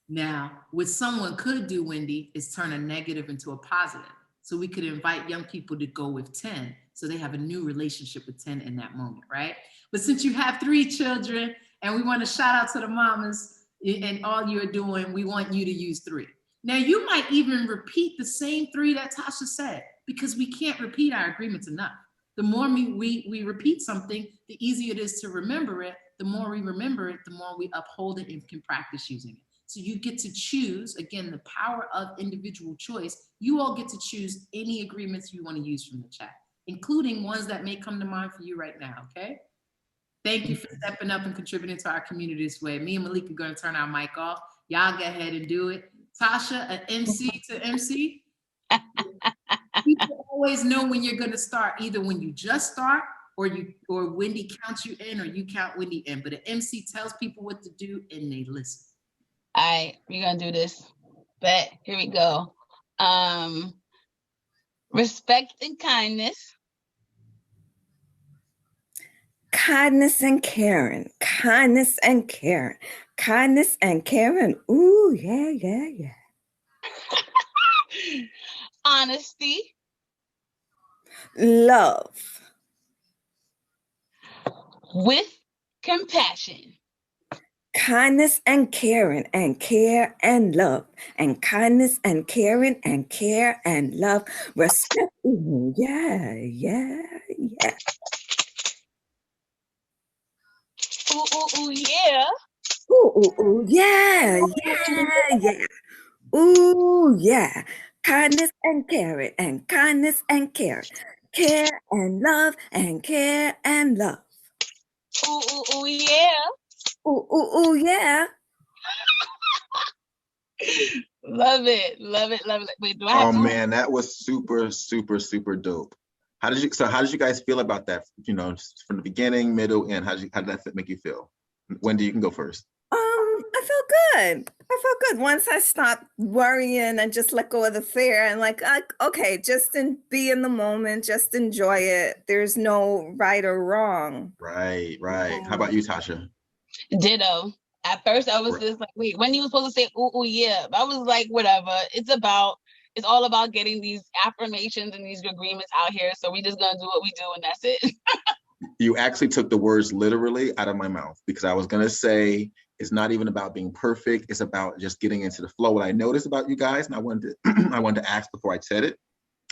Now, what someone could do, Wendy, is turn a negative into a positive. So we could invite young people to go with 10, so they have a new relationship with 10 in that moment, right? But since you have 3 children, and we want to shout out to the mamas and all you're doing, we want you to use 3. Now, you might even repeat the same 3 that Tasha said, because we can't repeat our agreements enough. The more we repeat something, the easier it is to remember it. The more we remember it, the more we uphold it and can practice using it. So you get to choose, again, the power of individual choice. You all get to choose any agreements you want to use from the chat, including ones that may come to mind for you right now, okay? Thank you for stepping up and contributing to our community this way. Me and Malik are going to turn our mic off. Y'all go ahead and do it. Tasha, an MC to MC. People always know when you're going to start, either when you just start or Wendy counts you in or you count Wendy in. But an MC tells people what to do and they listen. All right, we're going to do this. But here we go. Respect and kindness. Kindness and caring. Kindness and caring. Kindness and caring. Ooh, yeah. Honesty. Love. With compassion. Kindness and caring, and care and love. And kindness and caring and care and love. Respect. Ooh, yeah. Ooh, yeah. Ooh, yeah. Ooh, yeah. Kindness and caring, and kindness and care. Care and love, and care and love. Ooh, yeah. Ooh, ooh, ooh, yeah. Love it, love it, love it. Wait, do I have Oh to? man, that was super, super, super dope. How did you guys feel about that? You know, just from the beginning, middle, end. How did that make you feel? Wendy, you can go first. I felt good. I felt good once I stopped worrying and just let go of the fear and like, okay, be in the moment, just enjoy it. There's no right or wrong. Right, right. How about you, Tasha? Ditto. At first, I was just like, wait, when you were supposed to say, ooh, ooh, yeah. I was like, whatever. It's all about getting these affirmations and these agreements out here. So we just gonna do what we do, and that's it. You actually took the words literally out of my mouth, because I was gonna say it's not even about being perfect. It's about just getting into the flow. What I noticed about you guys, and I wanted to I wanted to ask before I said it,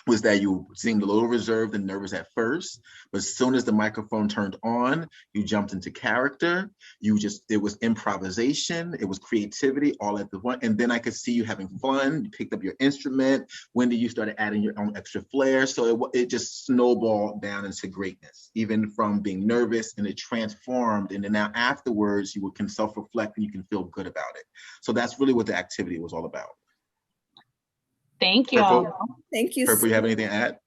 was that you seemed a little reserved and nervous at first, but as soon as the microphone turned on, you jumped into character. It was improvisation, it was creativity all at the one. And then I could see you having fun. You picked up your instrument. Wendy, you started adding your own extra flair. So it just snowballed down into greatness, even from being nervous, and it transformed. And then now afterwards, you can self-reflect and you can feel good about it. So that's really what the activity was all about. Thank y'all. Thank you. Purple, you have anything to add?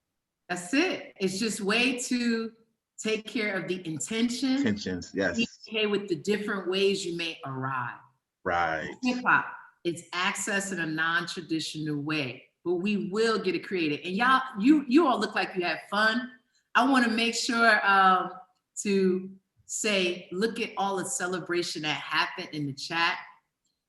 That's it. It's just way to take care of the Intentions, yes. Be okay with the different ways you may arrive. Right. Hip hop, it's access in a non-traditional way, but we will get it created. And y'all, you all look like you had fun. I want to make sure to say, look at all the celebration that happened in the chat.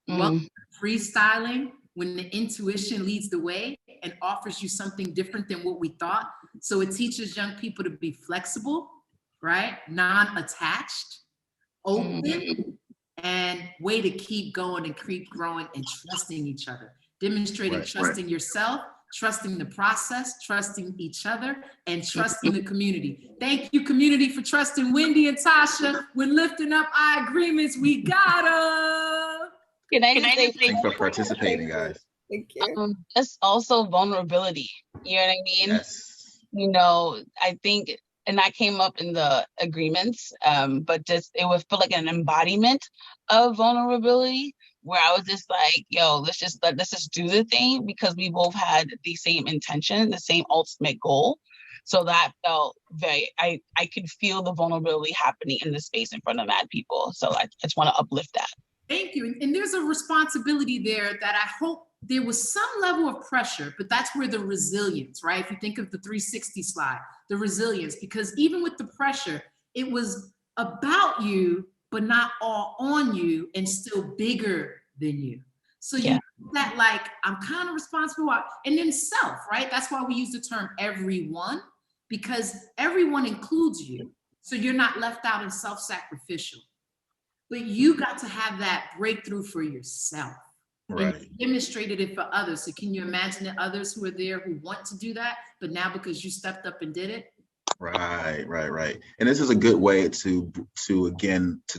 Welcome to freestyling, when the intuition leads the way and offers you something different than what we thought. So it teaches young people to be flexible, right? Non-attached, open, and way to keep going and keep growing and trusting each other. Demonstrating trusting yourself, trusting the process, trusting each other, and trusting the community. Thank you, community, for trusting Wendy and Tasha. We're lifting up our agreements. We got 'em. Can I just say thanks for participating, guys? Thank you. That's also vulnerability. You know what I mean? Yes. You know, I think, and I came up in the agreements, but just it would feel like an embodiment of vulnerability, where I was just like, yo, let's just do the thing, because we both had the same intention, the same ultimate goal. So that felt I could feel the vulnerability happening in the space in front of mad people. So I just want to uplift that. Thank you. And there's a responsibility there that I hope there was some level of pressure, but that's where the resilience, right? If you think of the 360 slide, the resilience, because even with the pressure, it was about you, but not all on you, and still bigger than you. So you that like, I'm kind of responsible, and then self, right? That's why we use the term everyone, because everyone includes you. So you're not left out and self-sacrificial. But you got to have that breakthrough for yourself. Right. And you demonstrated it for others. So can you imagine the others who are there who want to do that, but now because you stepped up and did it? Right. And this is a good way to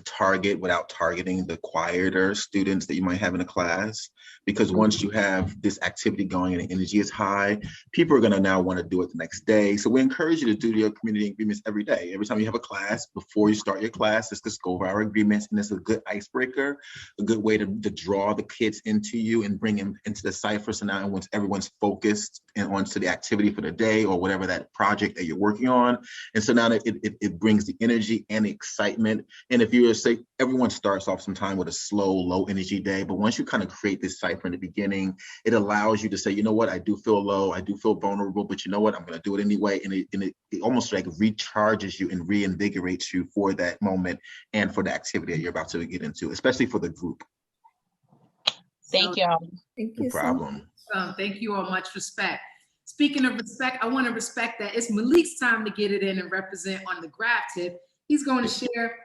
target without targeting the quieter students that you might have in a class. Because once you have this activity going and the energy is high, people are going to now want to do it the next day. So we encourage you to do your community agreements every day. Every time you have a class, before you start your class, let's just go over our agreements. And it's a good icebreaker, a good way to draw the kids into you and bring them into the cipher. So now once everyone's focused and onto the activity for the day or whatever that project that you're working on. And so now it brings the energy and the excitement. And if you were to say, everyone starts off sometime with a slow, low energy day, but once you kind of create this cipher in the beginning, it allows you to say, you know what, I do feel low, I do feel vulnerable, but you know what, I'm going to do it anyway. And it almost like recharges you and reinvigorates you for that moment and for the activity that you're about to get into, especially for the group. Thank y'all. Thank you. No problem. Thank you all. Much respect. Speaking of respect, I want to respect that it's Malik's time to get it in and represent on the graph tip. He's going to share.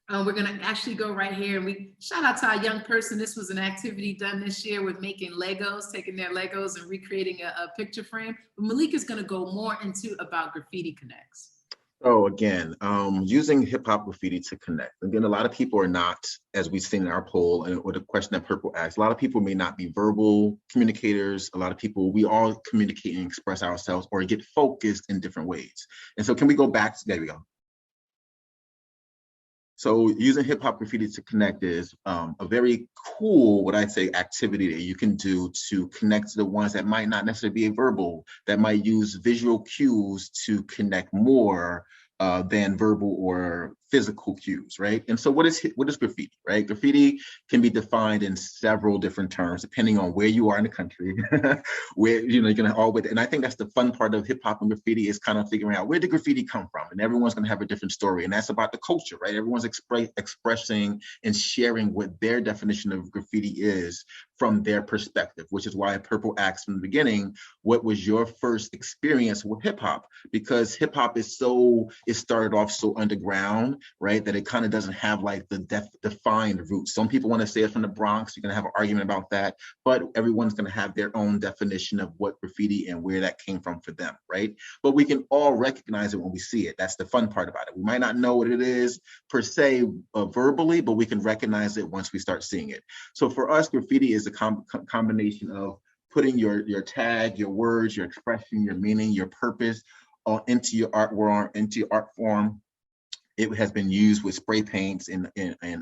We're going to actually go right here, and we shout out to our young person. This was an activity done this year with making Legos, taking their Legos and recreating a picture frame. But Malik is going to go more into about Graffiti Connects. So again, using hip hop graffiti to connect. Again, a lot of people are not, as we've seen in our poll or the question that Purple asked, a lot of people may not be verbal communicators. A lot of people, we all communicate and express ourselves or get focused in different ways. And so can we go back? There we go. So using hip hop graffiti to connect is a very cool, what I'd say, activity that you can do to connect to the ones that might not necessarily be verbal, that might use visual cues to connect more than verbal or physical cues, right? And so what is graffiti, right? Graffiti can be defined in several different terms, depending on where you are in the country, where, you know, you're gonna always, and I think that's the fun part of hip hop and graffiti is kind of figuring out where did graffiti come from? And everyone's gonna have a different story. And that's about the culture, right? Everyone's expressing and sharing what their definition of graffiti is from their perspective, which is why Purple asked from the beginning, what was your first experience with hip hop? Because hip hop is it started off so underground, right? That it kind of doesn't have like the defined roots. Some people want to say it's from the Bronx. You're going to have an argument about that, but everyone's going to have their own definition of what graffiti and where that came from for them, right? But we can all recognize it when we see it. That's the fun part about it. We might not know what it is per se verbally, but we can recognize it once we start seeing it. So for us, graffiti is a combination of putting your tag, your words, your expression, your meaning, your purpose into your art form. It has been used with spray paints and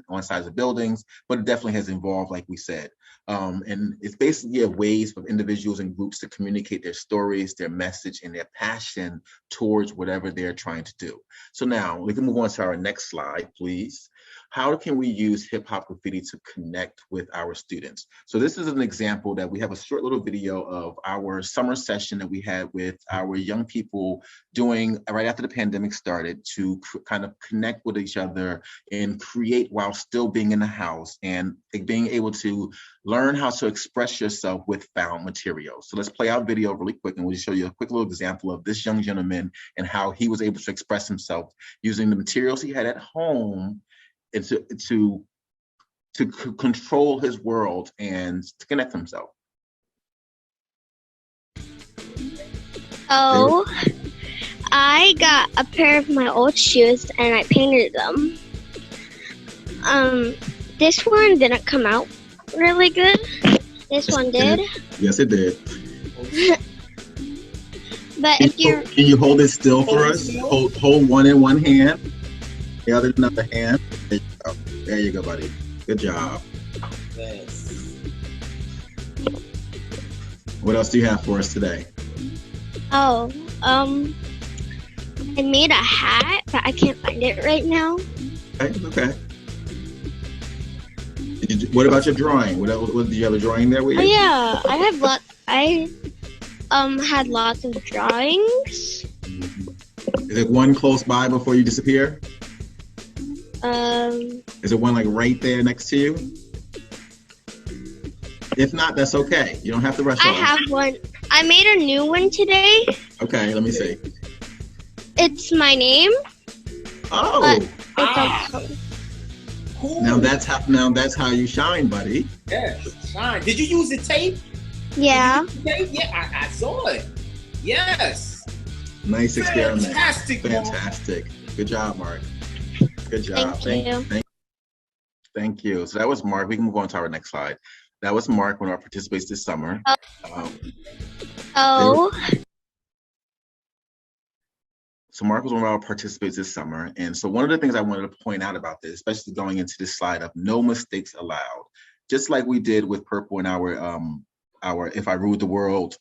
on sides of buildings, but it definitely has evolved, like we said. And it's basically a ways for individuals and groups to communicate their stories, their message, and their passion towards whatever they're trying to do. So now we can move on to our next slide, please. How can we use hip hop graffiti to connect with our students? So this is an example that we have a short little video of our summer session that we had with our young people doing right after the pandemic started to kind of connect with each other and create while still being in the house and being able to learn how to express yourself with found materials. So let's play our video really quick and we'll show you a quick little example of this young gentleman and how he was able to express himself using the materials he had at home and to control his world and to connect himself. Oh, I got a pair of my old shoes and I painted them. This one didn't come out really good. This one did. Yes, it did. But if you're... Can you hold it still for us? Hold one in one hand, the other in another hand. There you go. There you go, buddy. Good job. Yes. What else do you have for us today? Oh, I made a hat, but I can't find it right now. Okay. What about your drawing? What did you have a drawing there with you? Oh yeah, I had lots of drawings. Is there one close by before you disappear? Is there one like right there next to you? If not, that's okay. You don't have to rush I off. have one. I made a new one today. Okay, let me see. It's my name. Oh. Cool. Now that's how you shine, buddy. Yes, shine. Did you use the tape? Yeah. Tape? Yeah, I saw it. Yes. Nice experiment. Fantastic. Fantastic. Good job, Mark. Good job. Thank you. So that was Mark. We can move on to our next slide. That was Mark, one of our participants this summer. So Mark was one of our participants this summer. And so one of the things I wanted to point out about this, especially going into this slide of no mistakes allowed, just like we did with Purple in our If I Ruled the World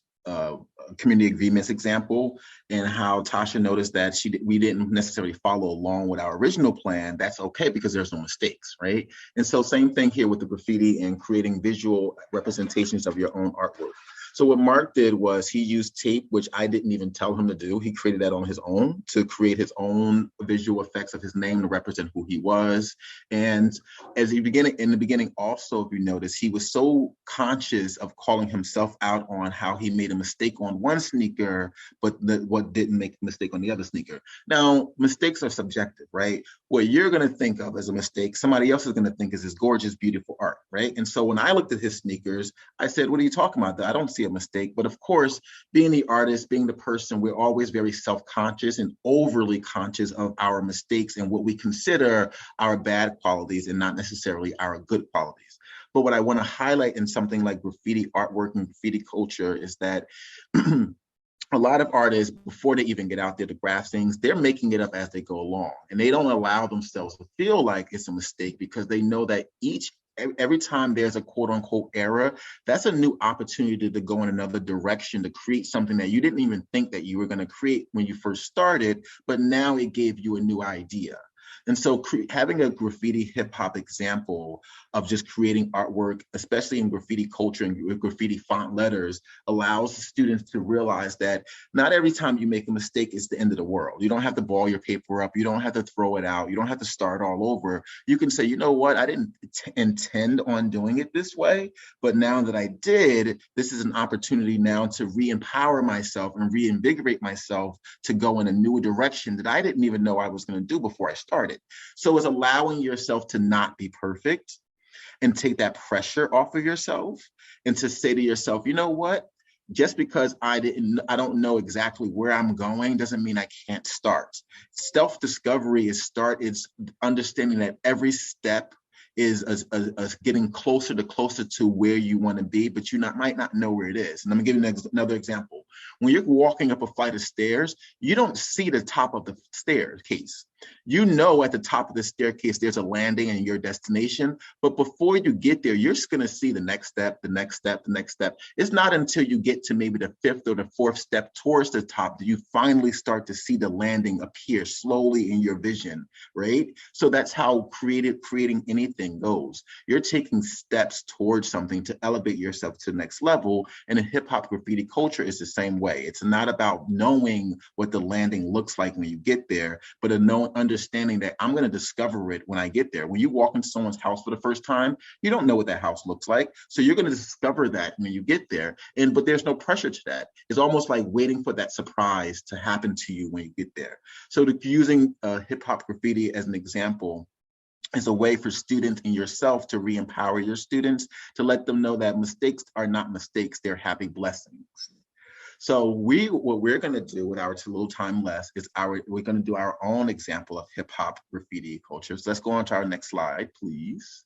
community agreements example, and how Tasha noticed that we didn't necessarily follow along with our original plan. That's okay because there's no mistakes, right? And so same thing here with the graffiti and creating visual representations of your own artwork. So what Mark did was he used tape, which I didn't even tell him to do. He created that on his own to create his own visual effects of his name to represent who he was. And in the beginning also, if you notice, he was so conscious of calling himself out on how he made a mistake on one sneaker, but what didn't make a mistake on the other sneaker. Now, mistakes are subjective, right? What you're gonna think of as a mistake, somebody else is gonna think is this gorgeous, beautiful art, right? And so when I looked at his sneakers, I said, what are you talking about? I don't see a mistake. But of course, being the artist, being the person, we're always very self-conscious and overly conscious of our mistakes and what we consider our bad qualities and not necessarily our good qualities. But what I want to highlight in something like graffiti artwork and graffiti culture is that a lot of artists, before they even get out there to graph things, they're making it up as they go along. And they don't allow themselves to feel like it's a mistake because they know that every time there's a quote unquote error, that's a new opportunity to go in another direction, to create something that you didn't even think that you were going to create when you first started, but now it gave you a new idea. And so having a graffiti hip hop example of just creating artwork, especially in graffiti culture and graffiti font letters, allows students to realize that not every time you make a mistake is the end of the world. You don't have to ball your paper up. You don't have to throw it out. You don't have to start all over. You can say, you know what, I didn't intend on doing it this way, but now that I did, this is an opportunity now to re-empower myself and reinvigorate myself to go in a new direction that I didn't even know I was going to do before I started. So it's allowing yourself to not be perfect and take that pressure off of yourself and to say to yourself, you know what, just because I don't know exactly where I'm going doesn't mean I can't start. Self-discovery is understanding that every step is getting closer to where you want to be, but you might not know where it is. And I'm gonna give you another example. When you're walking up a flight of stairs, you don't see the top of the staircase. You know at the top of the staircase, there's a landing and your destination, but before you get there, you're just gonna see the next step, the next step, the next step. It's not until you get to maybe the 5th or the 4th step towards the top that you finally start to see the landing appear slowly in your vision, right? So that's how creating anything goes. You're taking steps towards something to elevate yourself to the next level, and in hip hop graffiti culture is the same way. It's not about knowing what the landing looks like when you get there, but understanding that I'm going to discover it when I get there. When you walk into someone's house for the first time, you don't know what that house looks like. So you're going to discover that when you get there. But there's no pressure to that. It's almost like waiting for that surprise to happen to you when you get there. So using hip hop graffiti as an example is a way for students and yourself to re-empower your students, to let them know that mistakes are not mistakes, they're happy blessings. So what we're going to do with our little time left is we're going to do our own example of hip hop graffiti culture. So let's go on to our next slide, please.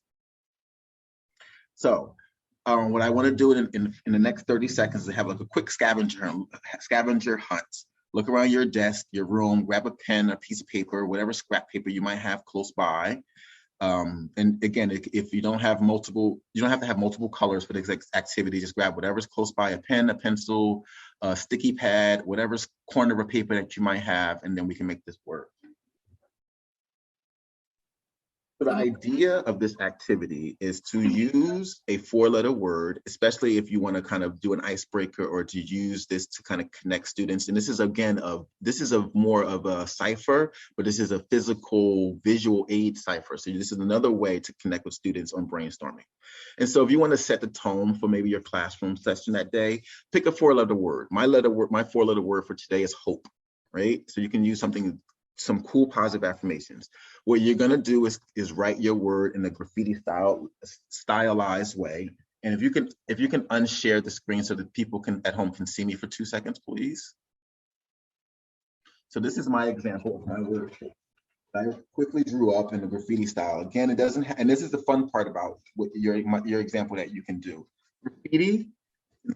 So what I want to do in the next 30 seconds is have like a quick scavenger hunt. Look around your desk, your room, grab a pen, a piece of paper, whatever scrap paper you might have close by. And again, if you don't have multiple, you don't have to have multiple colors for this activity. Just grab whatever's close by, a pen, a pencil, a sticky pad, whatever's corner of paper that you might have, and then we can make this work. So the idea of this activity is to use a 4-letter word, especially if you want to kind of do an icebreaker or to use this to kind of connect students. And this is more of a cipher, but this is a physical visual aid cipher. So this is another way to connect with students on brainstorming. And so if you want to set the tone for maybe your classroom session that day, pick a 4-letter word. My 4-letter word for today is hope, right? So you can use some cool positive affirmations. What you're gonna do is write your word in a graffiti stylized way. And if you can unshare the screen so that people at home can see me for 2 seconds, please. So this is my example of my word. I quickly drew up in the graffiti style. Again, it doesn't, and this is the fun part about what your example that you can do. Graffiti,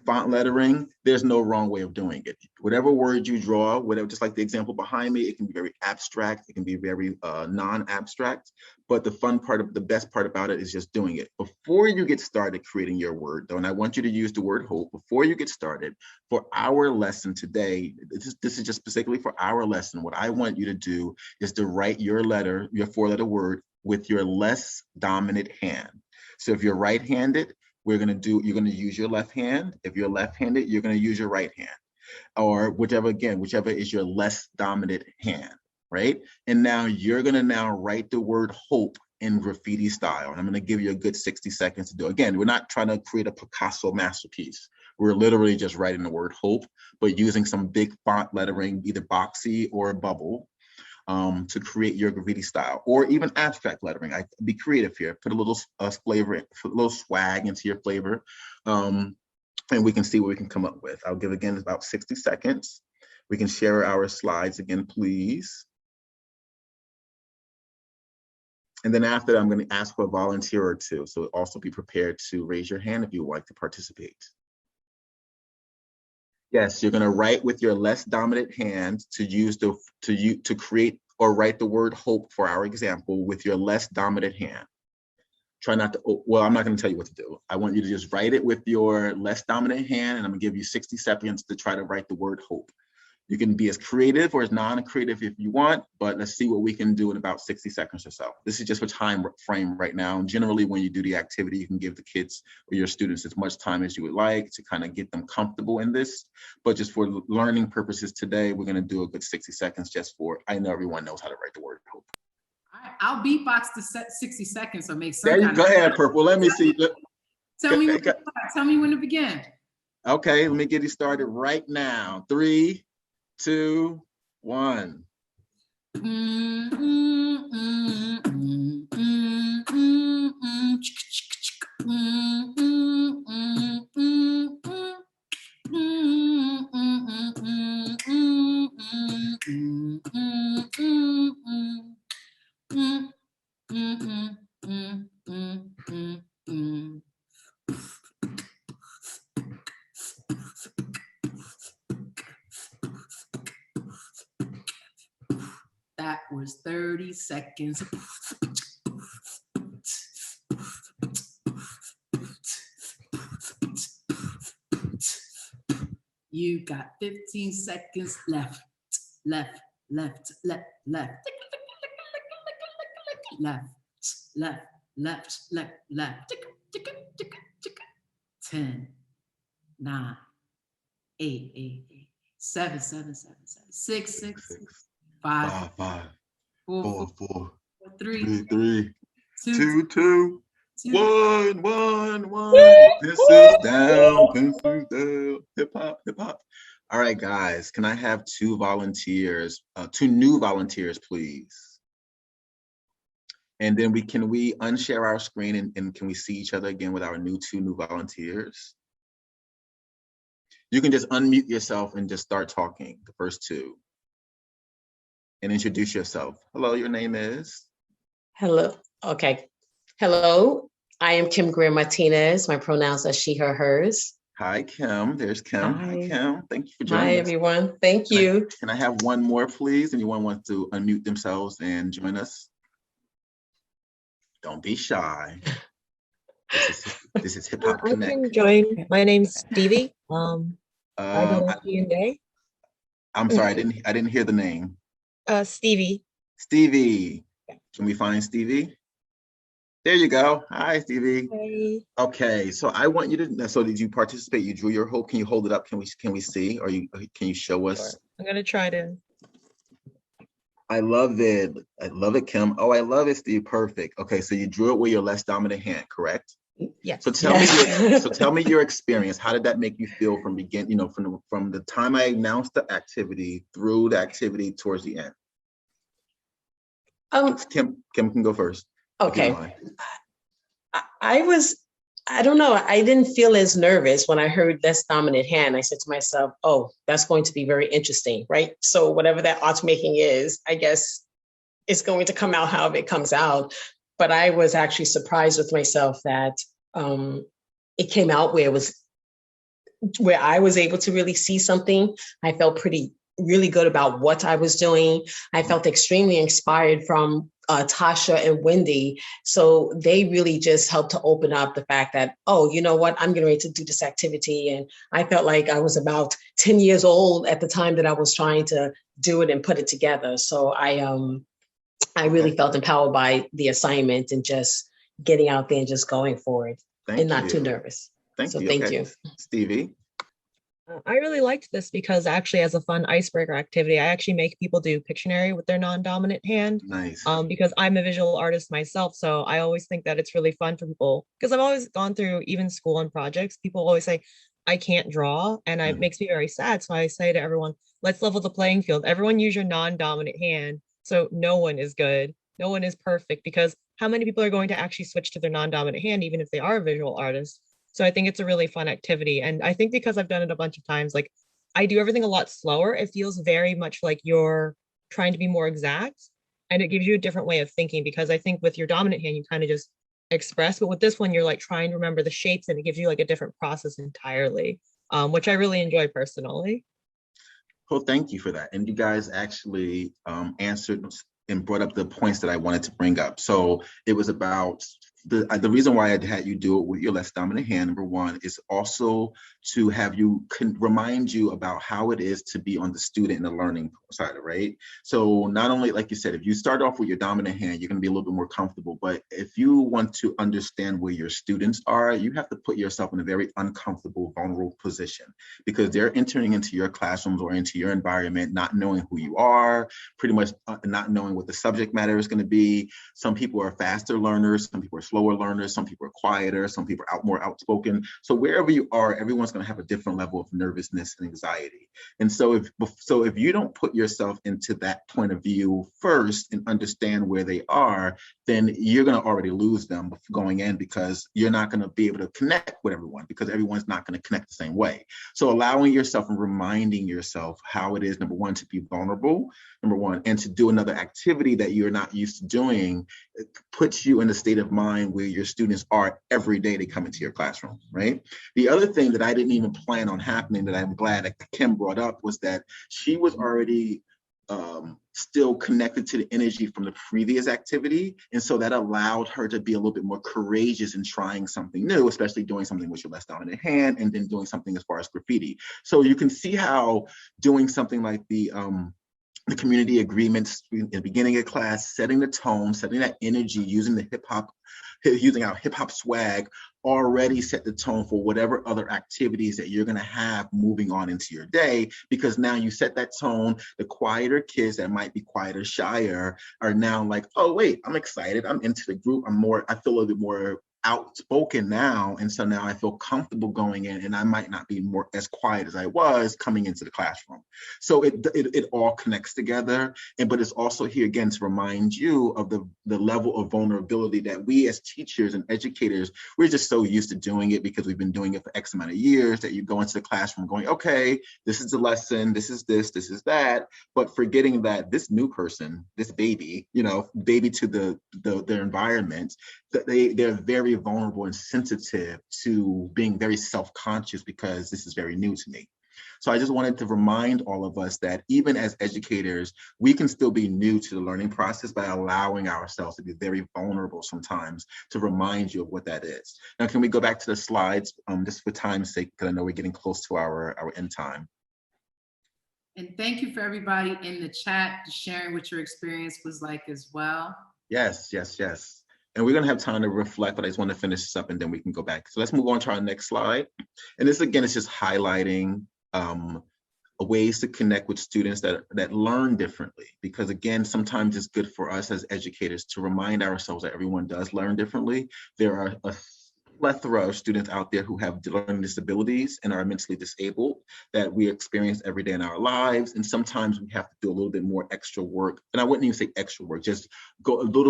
font lettering, there's no wrong way of doing it. Whatever word you draw, whatever, just like the example behind me, it can be very abstract, it can be very non-abstract, but the best part about it is just doing it. Before you get started creating your word though, and I want you to use the word hope, before you get started, for our lesson today, this is just specifically for our lesson, what I want you to do is to write your 4-letter word with your less dominant hand. So if you're right-handed, you're going to use your left hand. If you're left-handed, you're going to use your right hand, or whichever is your less dominant hand, right? And now you're going to write the word hope in graffiti style. And I'm going to give you a good 60 seconds to do it. Again, we're not trying to create a Picasso masterpiece. We're literally just writing the word hope, but using some big font lettering, either boxy or bubble, to create your graffiti style, or even abstract lettering. Be creative here. Put a little flavor, put a little swag into your flavor, and we can see what we can come up with. I'll give again about 60 seconds. We can share our slides again, please. And then after that, I'm going to ask for a volunteer or two. So also be prepared to raise your hand if you would like to participate. Yes, you're going to write with your less dominant hand to create or write the word hope for our example with your less dominant hand. Try not to, well, I'm not going to tell you what to do. I want you to just write it with your less dominant hand, and I'm going to give you 60 seconds to try to write the word hope. You can be as creative or as non-creative if you want, but let's see what we can do in about 60 seconds or so. This is just for time frame right now. And generally, when you do the activity, you can give the kids or your students as much time as you would like to kind of get them comfortable in this. But just for learning purposes today, we're going to do a good 60 seconds just for, I know everyone knows how to write the word hope. I'll beatbox the 60 seconds or make some There you kind go. of Ahead, Purple. Let me see. Tell me when to begin. Okay, let me get you started right now. 3, 2, 1. That was 30 seconds. You got 15 seconds left. Left, left, left, left. Left, left, left, left, left. 10, 9, 8, 7, 6, 5, 4, 3, 2, 1. Pencils down, pencils down. Hip hop. All right, guys, can I have two volunteers, two new volunteers, please? And then can we unshare our screen and can we see each other again with our two new volunteers? You can just unmute yourself and just start talking, the first two. And introduce yourself. Hello, your name is? Hello, okay. Hello, I am Kim Greer Martinez. My pronouns are she, her, hers. Hi, Kim. There's Kim. Hi, Kim. Thank you for joining us. Hi, everyone. Thank you. Can I have one more, please? Anyone wants to unmute themselves and join us? Don't be shy. This is Hip Hop Connect. I can join. My name's Stevie. I go to Q&A. I'm sorry, I didn't hear the name. Stevie. Stevie. Can we find Stevie? There you go. Hi, Stevie. Hey. Okay, so I want you to. So did you participate? You drew your hope. Can you hold it up? Can we see? Or can you show us? Sure. I'm gonna try to. I love it. I love it, Kim. Oh, I love it, Steve. Perfect. Okay, so you drew it with your less dominant hand, correct? Yes. So tell me your experience. How did that make you feel from from the time I announced the activity through the activity towards the end? Kim can go first. Okay. I don't know. I didn't feel as nervous when I heard less dominant hand. I said to myself, oh, that's going to be very interesting, right? So whatever that art making is, I guess it's going to come out however it comes out. But I was actually surprised with myself that it came out where I was able to really see something. I felt really good about what I was doing. I felt extremely inspired from Tasha and Wendy. So they really just helped to open up the fact that, oh, you know what, I'm getting ready to do this activity. And I felt like I was about 10 years old at the time that I was trying to do it and put it together. So I really felt empowered by the assignment and just getting out there and just going for it and not too nervous. Thank you. Stevie? I really liked this because actually as a fun icebreaker activity, I actually make people do Pictionary with their non-dominant hand. Nice. Because I'm a visual artist myself. So I always think that it's really fun for people because I've always gone through even school and projects. People always say, I can't draw. And it makes me very sad. So I say to everyone, let's level the playing field. Everyone use your non-dominant hand. So no one is good. No one is perfect because how many people are going to actually switch to their non-dominant hand, even if they are a visual artist? So I think it's a really fun activity. And I think because I've done it a bunch of times, like I do everything a lot slower. It feels very much like you're trying to be more exact and it gives you a different way of thinking because I think with your dominant hand, you kind of just express, but with this one, you're like trying to remember the shapes and it gives you like a different process entirely. which I really enjoy personally. Well, thank you for that. And you guys actually answered and brought up the points that I wanted to bring up. So it was about the reason why I had you do it with your less dominant hand, number one, is also to have you remind you about how it is to be on the student and the learning side, right? So not only, like you said, if you start off with your dominant hand, you're going to be a little bit more comfortable. But if you want to understand where your students are, you have to put yourself in a very uncomfortable, vulnerable position, because they're entering into your classrooms or into your environment not knowing who you are, pretty much not knowing what the subject matter is going to be. Some people are faster learners, some people are slower learners, some people are quieter, some people are more outspoken. So wherever you are, everyone's going to have a different level of nervousness and anxiety. And so if you don't put yourself into that point of view first and understand where they are, then you're going to already lose them going in, because you're not going to be able to connect with everyone, because everyone's not going to connect the same way. So allowing yourself and reminding yourself how it is, number one, to be vulnerable, number one, and to do another activity that you're not used to doing, it puts you in a state of mind where your students are every day they come into your classroom, right? The other thing that I didn't even plan on happening that I'm glad that Kim brought up was that she was already still connected to the energy from the previous activity. And so that allowed her to be a little bit more courageous in trying something new, especially doing something with your less dominant hand and then doing something as far as graffiti. So you can see how doing something like the community agreements in the beginning of class, setting the tone, setting that energy, using our hip hop swag, already set the tone for whatever other activities that you're going to have moving on into your day, because now you set that tone. The quieter kids that might be quieter, shyer, are now like, oh wait, I'm excited, I'm into the group, I feel a little bit more outspoken now, and so now I feel comfortable going in, and I might not be more as quiet as I was coming into the classroom. So it all connects together, but it's also here again to remind you of the level of vulnerability that we as teachers and educators, we're just so used to doing it because we've been doing it for X amount of years, that you go into the classroom going, okay, this is the lesson, this is this is that, but forgetting that this new person, this baby, baby to their environment, that they're very vulnerable and sensitive to being very self-conscious, because this is very new to me. So I just wanted to remind all of us that even as educators, we can still be new to the learning process by allowing ourselves to be very vulnerable sometimes, to remind you of what that is. Now, can we go back to the slides just for time's sake, because I know we're getting close to our end time. And thank you for everybody in the chat sharing what your experience was like as well. Yes. And we're going to have time to reflect, but I just want to finish this up and then we can go back. So let's move on to our next slide. And this, again, is just highlighting ways to connect with students that learn differently. Because again, sometimes it's good for us as educators to remind ourselves that everyone does learn differently. There are a plethora of students out there who have learning disabilities and are mentally disabled that we experience every day in our lives. And sometimes we have to do a little bit more extra work. And I wouldn't even say extra work, just go do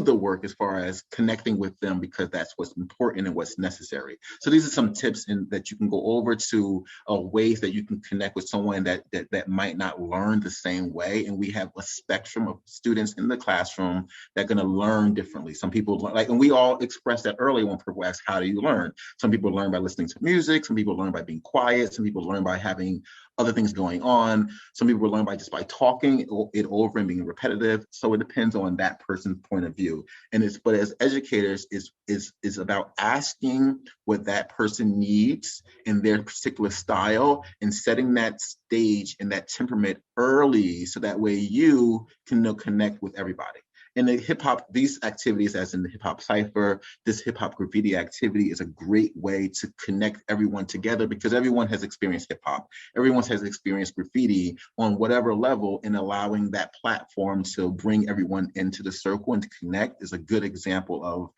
the work as far as connecting with them, because that's what's important and what's necessary. So these are some tips that you can go over to ways that you can connect with someone that might not learn the same way. And we have a spectrum of students in the classroom that are going to learn differently. Some people and we all expressed that earlier when people ask, how do you learn? Some people learn by listening to music. Some people learn by being quiet. Some people learn by having other things going on. Some people learn by talking it over and being repetitive. So it depends on that person's point of view. But as educators, is about asking what that person needs in their particular style and setting that stage and that temperament early, so that way you can connect with everybody. And the hip hop, these activities, as in the hip hop cypher, this hip hop graffiti activity, is a great way to connect everyone together, because everyone has experienced hip hop. Everyone has experienced graffiti on whatever level, and allowing that platform to bring everyone into the circle and to connect is a good example of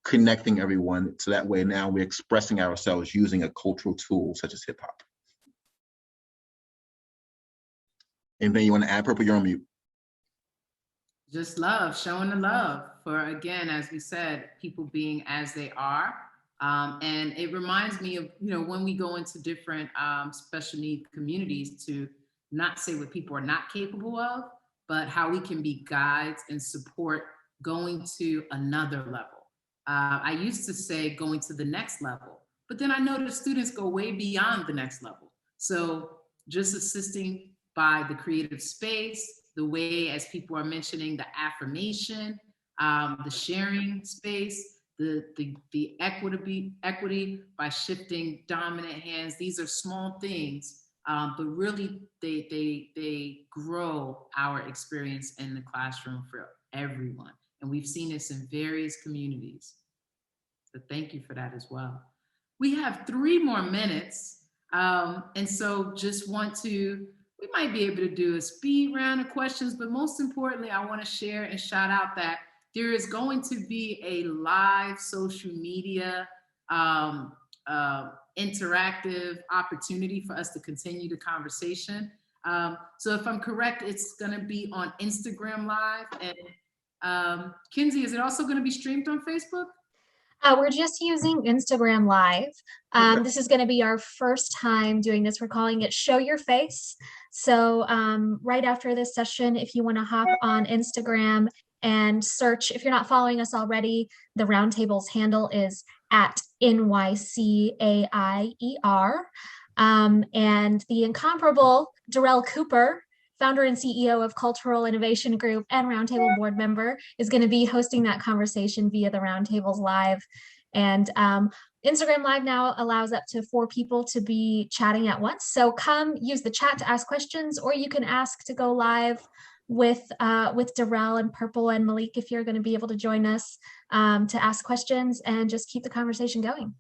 connecting everyone. So that way now we're expressing ourselves using a cultural tool such as hip hop. Anything you want to add, Purple? You're on mute. Just love, showing the love for, again, as we said, people being as they are. And it reminds me of, when we go into different special need communities, to not say what people are not capable of, but how we can be guides and support going to another level. I used to say going to the next level, But then I know that students go way beyond the next level. So just assisting by the creative space, the way, as people are mentioning, the affirmation, the sharing space, the equity by shifting dominant hands. These are small things, but really they grow our experience in the classroom for everyone. And we've seen this in various communities. So thank you for that as well. We have 3 more minutes. And so just want to, we might be able to do a speed round of questions, but most importantly, I want to share and shout out that there is going to be a live social media interactive opportunity for us to continue the conversation. So if I'm correct, it's going to be on Instagram Live. And Kinsey, is it also going to be streamed on Facebook? We're just using Instagram Live. This is going to be our first time doing this. We're calling it Show Your Face. So right after this session, if you want to hop on Instagram and search, if you're not following us already, the Roundtable's handle is at NYCAIER. And the incomparable Darrell Cooper, founder and CEO of Cultural Innovation Group and Roundtable board member, is going to be hosting that conversation via the Roundtables Live. And Instagram Live now allows up to 4 people to be chatting at once. So come use the chat to ask questions, or you can ask to go live with Darrell and Purple and Malik if you're going to be able to join us to ask questions and just keep the conversation going.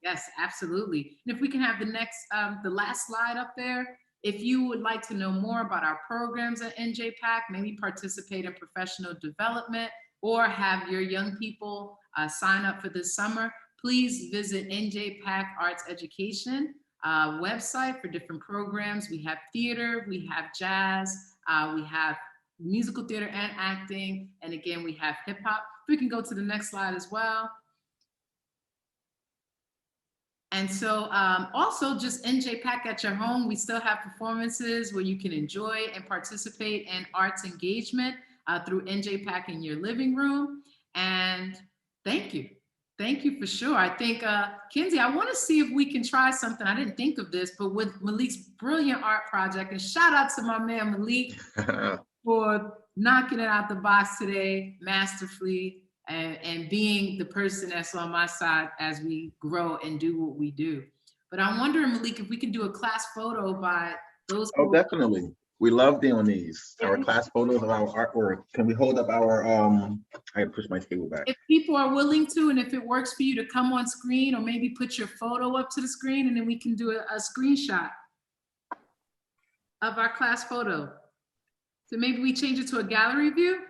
Yes, absolutely. And if we can have the next, the last slide up there. If you would like to know more about our programs at NJPAC, maybe participate in professional development or have your young people sign up for this summer, please visit NJPAC Arts Education website for different programs. We have theater, we have jazz, we have musical theater and acting, and again, we have hip hop. We can go to the next slide as well. And so also just NJPAC at your home, we still have performances where you can enjoy and participate in arts engagement through NJPAC in your living room. And thank you. Thank you for sure. I think, Kinsey, I want to see if we can try something. I didn't think of this, but with Malik's brilliant art project, and shout out to my man Malik for knocking it out the box today masterfully. And being the person that's on my side as we grow and do what we do. But I'm wondering, Malik, if we can do a class photo by those. Oh, definitely. We love doing these. Our class photos of our artwork. Can we hold up our, I gotta push my table back. If people are willing to, and if it works for you to come on screen or maybe put your photo up to the screen, and then we can do a screenshot of our class photo. So maybe we change it to a gallery view.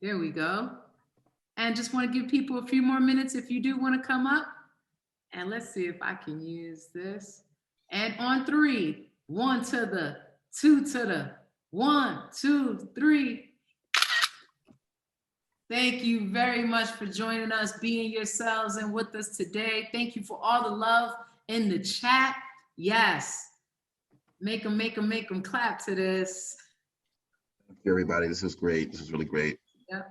There we go. And just want to give people a few more minutes if you do want to come up. And let's see if I can use this. And on 3, 1 to the, 2 to the, 1, 2, 3. Thank you very much for joining us, being yourselves and with us today. Thank you for all the love in the chat. Yes. Make them clap to this. Thank you, everybody. This is great. This is really great. Yep.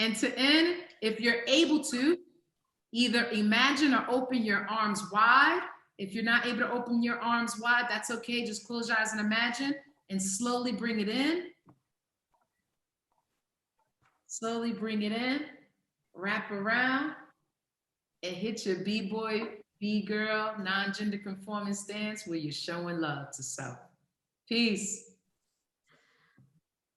And to end, if you're able to, either imagine or open your arms wide. If you're not able to open your arms wide, that's okay. Just close your eyes and imagine and slowly bring it in. Slowly bring it in, wrap around, and hit your B-boy, B-girl, non-gender conforming stance where you're showing love to self. Peace.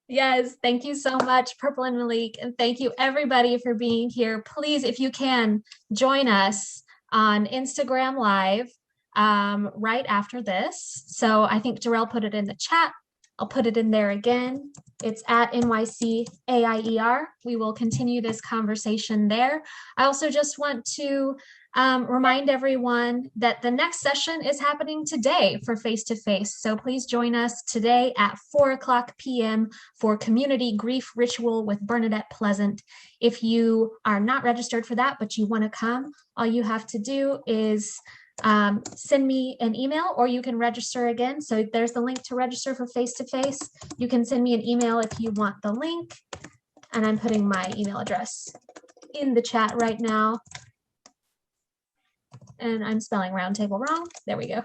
Yes, thank you so much, Purple and Malik, and thank you everybody for being here. Please, if you can, join us on Instagram Live right after this. So I think Darrell put it in the chat. I'll put it in there again. It's at NYCAIER. We will continue this conversation there. I also just want to remind everyone that the next session is happening today for Face2Face. So please join us today at 4:00 p.m. for Community Grief Ritual with Bernadette Pleasant. If you are not registered for that, but you want to come, all you have to do is send me an email, or you can register again. So there's the link to register for Face2Face. You can send me an email if you want the link, and I'm putting my email address in the chat right now. and I'm spelling Roundtable wrong. There we go.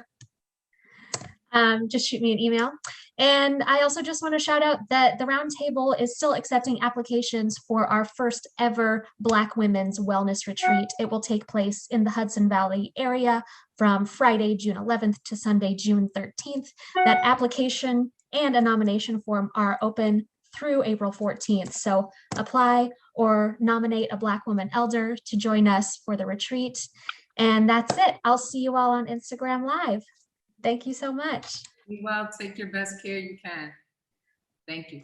Just shoot me an email. And I also just want to shout out that the Roundtable is still accepting applications for our first ever Black Women's Wellness Retreat. It will take place in the Hudson Valley area from Friday, June 11th to Sunday, June 13th. That application and a nomination form are open through April 14th. So apply or nominate a Black woman elder to join us for the retreat. And that's it. I'll see you all on Instagram Live. Thank you so much. Be well, take your best care you can. Thank you.